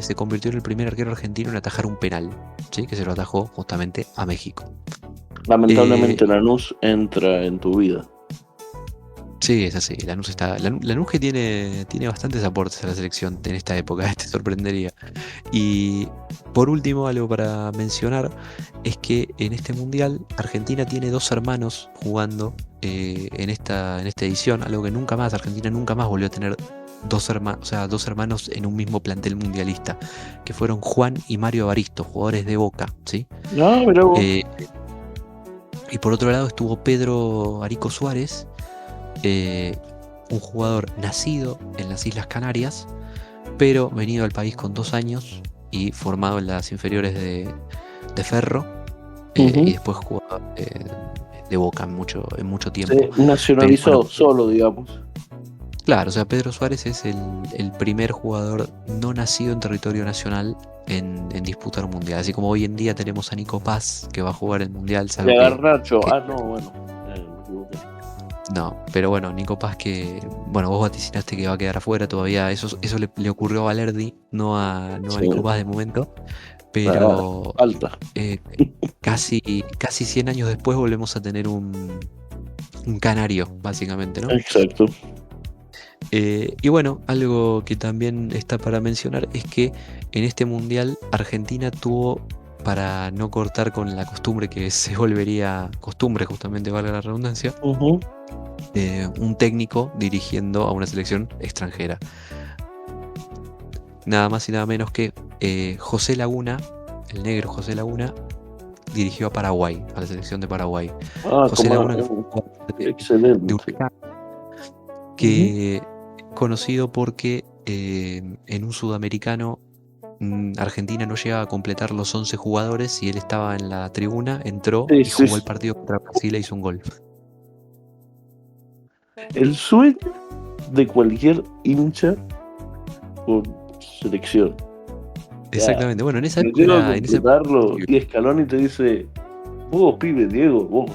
se convirtió en el primer arquero argentino en atajar un penal, ¿sí? Que se lo atajó justamente a México. lamentablemente Lanús entra en tu vida. Sí, es así. Lanús que tiene bastantes aportes a la selección en esta época, te sorprendería. Y por último, algo para mencionar es que en este mundial Argentina tiene 2 hermanos jugando en esta edición, algo que Argentina nunca más volvió a tener 2 hermanos en un mismo plantel mundialista, que fueron Juan y Mario Evaristo, jugadores de Boca, ¿sí? No, mirá vos. Y por otro lado estuvo Pedro Arico Suárez, un jugador nacido en las Islas Canarias, pero venido al país con 2 años y formado en las inferiores de Ferro, y después jugador de Boca en mucho tiempo. Se nacionalizó solo, digamos. Claro, o sea, Pedro Suárez es el primer jugador no nacido en territorio nacional en disputar un mundial. Así como hoy en día tenemos a Nico Paz, que va a jugar el mundial. De Garnacho. No, bueno. No, pero bueno, Nico Paz vos vaticinaste que va a quedar afuera todavía. Eso le ocurrió a Valerdi, no a Nico Paz de momento. Pero falta. Casi 100 años después volvemos a tener un canario, básicamente, ¿no? Exacto. Y bueno, algo que también está para mencionar es que en este mundial Argentina tuvo, para no cortar con la costumbre que se volvería costumbre, justamente valga la redundancia, un técnico dirigiendo a una selección extranjera. Nada más y nada menos que José Laguna, el negro José Laguna, dirigió a Paraguay, a la selección de Paraguay. José Laguna, que fue un jugador de Huracán, que conocido porque en un sudamericano Argentina no llegaba a completar los 11 jugadores y él estaba en la tribuna, entró y jugó el partido contra Brasil e hizo un gol. El sueño de cualquier hincha por selección. Exactamente, bueno, en esa época y Scaloni te dice: vos, pibe, Diego, vos,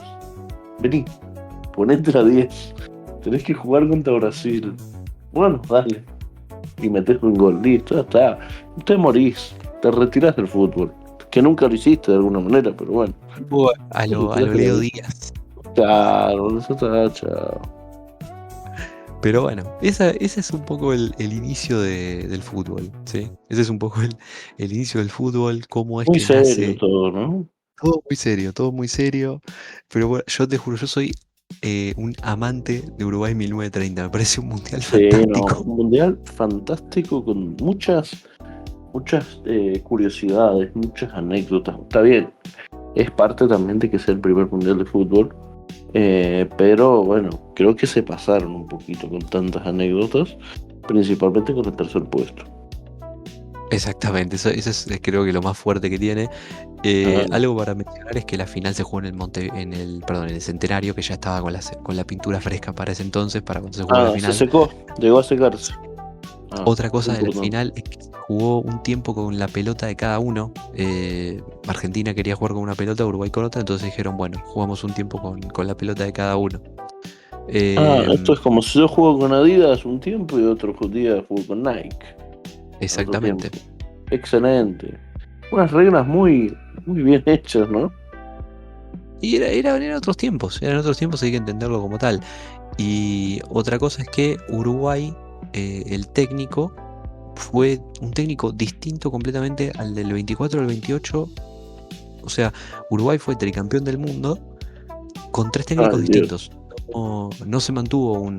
vení, ponete la 10, tenés que jugar contra Brasil. Bueno, dale. Y metés un gol, listo, ya está. Te morís, te retirás del fútbol. Que nunca lo hiciste de alguna manera, pero bueno. A lo Leo Díaz. Claro, eso está, chao. Pero bueno, ese es un poco el inicio del fútbol, ¿sí? Ese es un poco el inicio del fútbol, cómo es muy que serio nace. todo, ¿no? Todo muy serio. Pero bueno, yo te juro, yo soy un amante de Uruguay 1930. Me parece un mundial fantástico. Un mundial fantástico con muchas curiosidades, muchas anécdotas. Está bien, es parte también de que sea el primer mundial de fútbol. Pero bueno, creo que se pasaron un poquito con tantas anécdotas, principalmente con el tercer puesto. Exactamente, eso es creo que lo más fuerte que tiene. Algo para mencionar es que la final se jugó en el Centenario, que ya estaba con la pintura fresca para ese entonces, para cuando se jugó la final. Se secó, llegó a secarse. Otra cosa de la final es que se jugó un tiempo con la pelota de cada uno. Argentina quería jugar con una pelota, Uruguay con otra, entonces dijeron, bueno, jugamos un tiempo con la pelota de cada uno. Esto es como si yo juego con Adidas un tiempo y otro día juego con Nike. Exactamente. Excelente. Unas reglas muy, muy bien hechas, ¿no? Y eran otros tiempos, hay que entenderlo como tal. Y otra cosa es que Uruguay, el técnico, fue un técnico distinto completamente al del 24 al 28. O sea, Uruguay fue tricampeón del mundo con 3 técnicos distintos. No se mantuvo un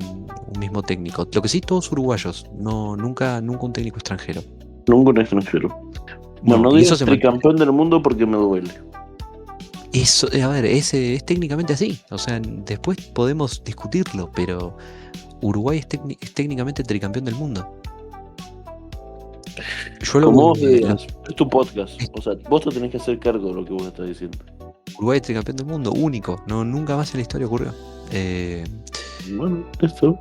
mismo técnico. Lo que sí, todos uruguayos, nunca un técnico extranjero. Nunca un extranjero. Bueno, No, no y eso digas se mantiene. tricampeón del mundo porque me duele. Eso, a ver, ese es técnicamente así. O sea, después podemos discutirlo, pero Uruguay es técnicamente tricampeón del mundo. Yo Como vos lo, digas, es tu podcast. O sea, vos te tenés que hacer cargo de lo que vos estás diciendo. Uruguay es tricampeón del mundo, único. No, nunca más en la historia ocurrió. Bueno, esto.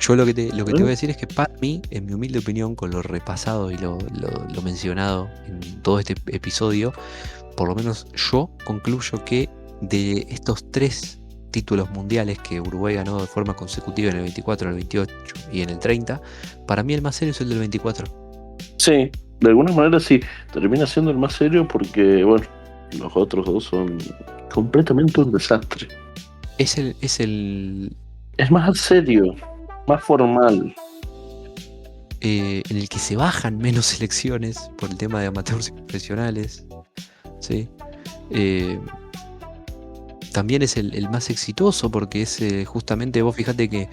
Yo lo que te voy a decir es que para mí, en mi humilde opinión, con lo repasado y lo mencionado en todo este episodio, por lo menos yo concluyo que de estos 3 títulos mundiales que Uruguay ganó de forma consecutiva en el 24, en el 28 y en el 30, para mí el más serio es el del 24. Sí, de alguna manera sí. Termina siendo el más serio porque, bueno, los otros dos son completamente un desastre. Es el Es más serio, más formal. en el que se bajan menos selecciones por el tema de amateurs y profesionales, ¿sí? También es el más exitoso porque es justamente, vos fijate que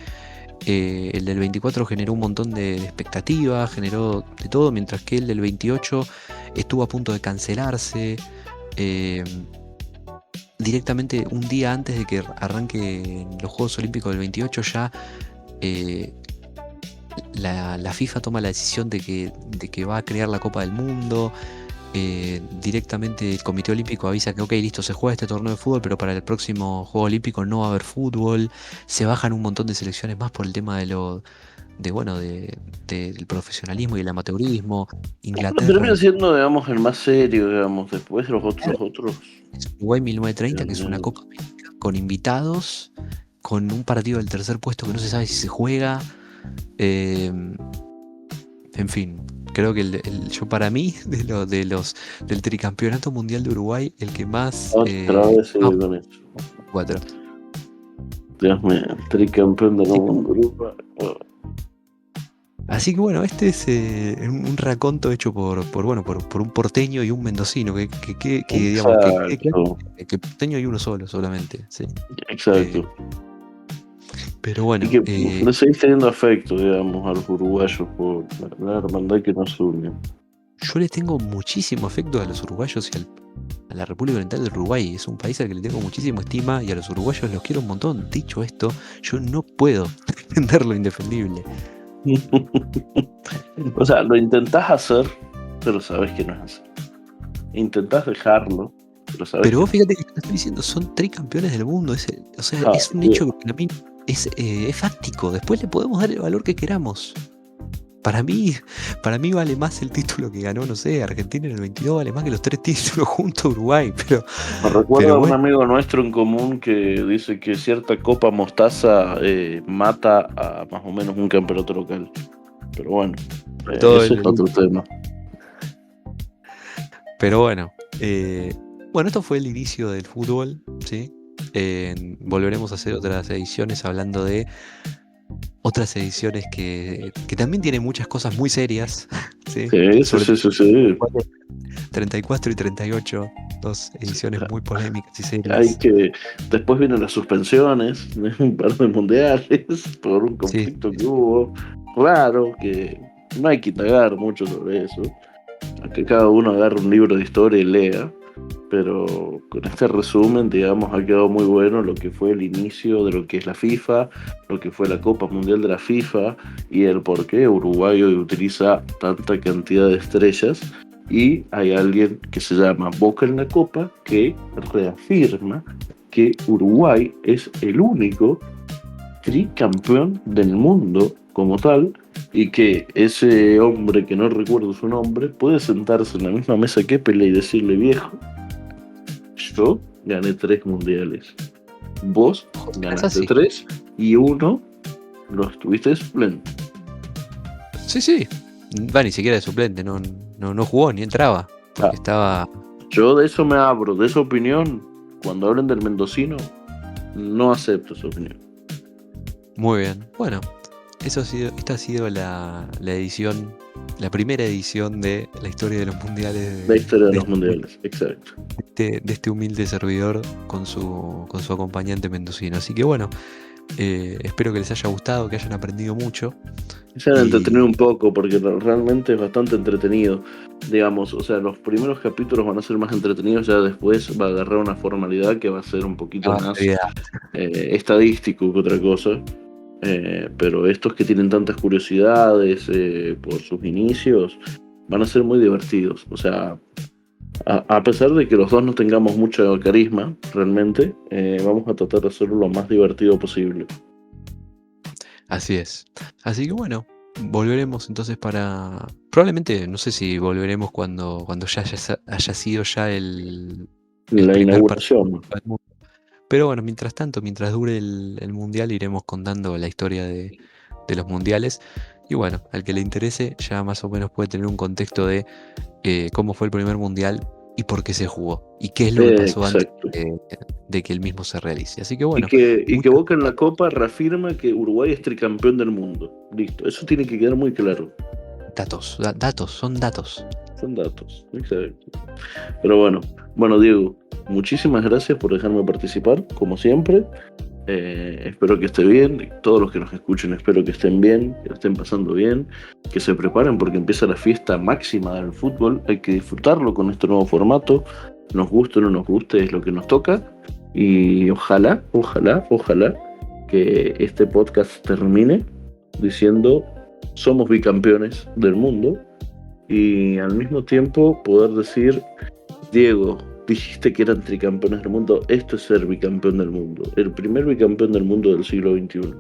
el del 24 generó un montón de expectativas, generó de todo, mientras que el del 28 estuvo a punto de cancelarse. eh, Directamente un día antes de que arranquen los Juegos Olímpicos del 28 ya eh, la FIFA toma la decisión de que va a crear la Copa del Mundo. Directamente el Comité Olímpico avisa que ok, listo, se juega este torneo de fútbol, pero para el próximo Juego Olímpico no va a haber fútbol. Se bajan un montón de selecciones más por el tema del profesionalismo y el amateurismo. Termina Inglaterra, siendo, digamos, el más serio, digamos. Después los otros. Uruguay 1930, que es una Copa América con invitados, con un partido del tercer puesto que no se sabe si se juega. eh, en fin, creo que yo para mí, del tricampeonato mundial de Uruguay, el que más... Otra vez sigue con eso. 4. Dios mío, tricampeón de la Europa. Así que bueno, este es un raconto hecho por un porteño y un mendocino, digamos, Exacto, que porteño y uno solo, solamente, sí. exacto. Pero bueno, Y que le seguís teniendo afecto, digamos, a los uruguayos por la hermandad que nos une. yo le tengo muchísimo afecto a los uruguayos y a la República Oriental del Uruguay. Es un país al que le tengo muchísima estima y a los uruguayos los quiero un montón. Dicho esto, yo no puedo defender lo indefendible. O sea, lo intentás hacer, pero sabes que no es así. Intentás dejarlo, pero sabes Pero que vos fíjate que te estoy diciendo, son tricampeones del mundo. Es un hecho que para mí es fáctico. Después le podemos dar el valor que queramos. Para mí vale más el título que ganó, no sé, Argentina en el 22, vale más que los 3 títulos junto a Uruguay. Me recuerda a un bueno, amigo nuestro en común que dice que cierta copa mostaza mata a más o menos un campeonato local. Pero bueno, todo ese es otro tema. Pero bueno, esto fue el inicio del fútbol, ¿sí? Volveremos a hacer otras ediciones hablando de otras ediciones que también tienen muchas cosas muy serias, ¿sí? Sí. 34 y 38, 2 ediciones muy polémicas y serias. Hay que. Después vienen las suspensiones de un par de mundiales por un conflicto que hubo. Raro, que no hay que indagar mucho sobre eso. A que cada uno agarre un libro de historia y lea. Pero con este resumen, digamos, ha quedado muy bueno lo que fue el inicio de lo que es la FIFA, lo que fue la Copa Mundial de la FIFA y el por qué Uruguay hoy utiliza tanta cantidad de estrellas. Y hay alguien que se llama Boca en la Copa que reafirma que Uruguay es el único tricampeón del mundo como tal y que ese hombre que no recuerdo su nombre puede sentarse en la misma mesa que Pelé y decirle: viejo, yo gané 3 mundiales, vos ganaste 3 y uno lo estuviste de suplente. Sí. Va, ni siquiera de suplente, no jugó ni entraba, porque estaba... Yo de eso me abro, de esa opinión. Cuando hablen del mendocino, no acepto esa opinión. Muy bien, bueno, esta ha sido la edición, la primera edición de la historia de los mundiales. La historia de los mundiales, exacto. De este humilde servidor con su acompañante mendocino. Así que bueno, Espero que les haya gustado, que hayan aprendido mucho. Se han Y entretenido un poco porque realmente es bastante entretenido. Digamos, o sea, los primeros capítulos van a ser más entretenidos, ya después va a agarrar una formalidad que va a ser un poquito no, más estadístico que otra cosa. Pero estos que tienen tantas curiosidades por sus inicios van a ser muy divertidos. O sea, a pesar de que los dos no tengamos mucho carisma, realmente, vamos a tratar de hacerlo lo más divertido posible. así es. Así que bueno, volveremos entonces para... Probablemente, no sé si volveremos cuando ya haya sido ya el La primer partido inauguración. del mundo. Pero bueno, mientras tanto, mientras dure el mundial, iremos contando la historia de los mundiales. Y bueno, al que le interese ya más o menos puede tener un contexto de cómo fue el primer mundial y por qué se jugó. Y qué es lo que pasó antes Exacto. de que el mismo se realice. Así que Y bueno, que muchas Boca en la Copa reafirma que Uruguay es tricampeón del mundo. Listo, eso tiene que quedar muy claro. datos, datos, son datos. Son datos, exacto. Pero bueno, Diego, muchísimas gracias por dejarme participar, como siempre. Espero que esté bien, todos los que nos escuchen espero que estén bien, que lo estén pasando bien, que se preparen porque empieza la fiesta máxima del fútbol, hay que disfrutarlo con este nuevo formato, nos guste o no nos guste, es lo que nos toca, y ojalá que este podcast termine diciendo somos bicampeones del mundo y al mismo tiempo poder decir, Diego, dijiste que eran tricampeones del mundo, esto es ser bicampeón del mundo, el primer bicampeón del mundo del siglo XXI.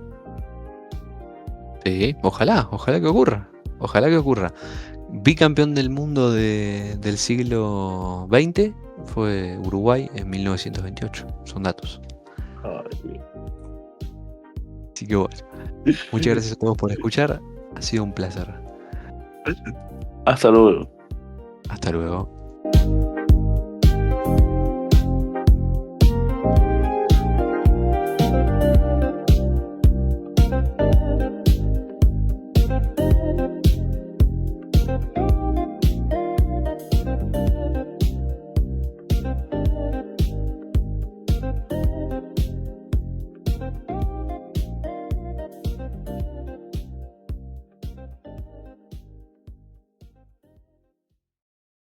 Sí, ojalá que ocurra. Ojalá que ocurra. Bicampeón del mundo del siglo XX fue Uruguay en 1928. Son datos. Ay, Así que bueno, muchas gracias a todos por escuchar. Ha sido un placer. hasta luego. Hasta luego.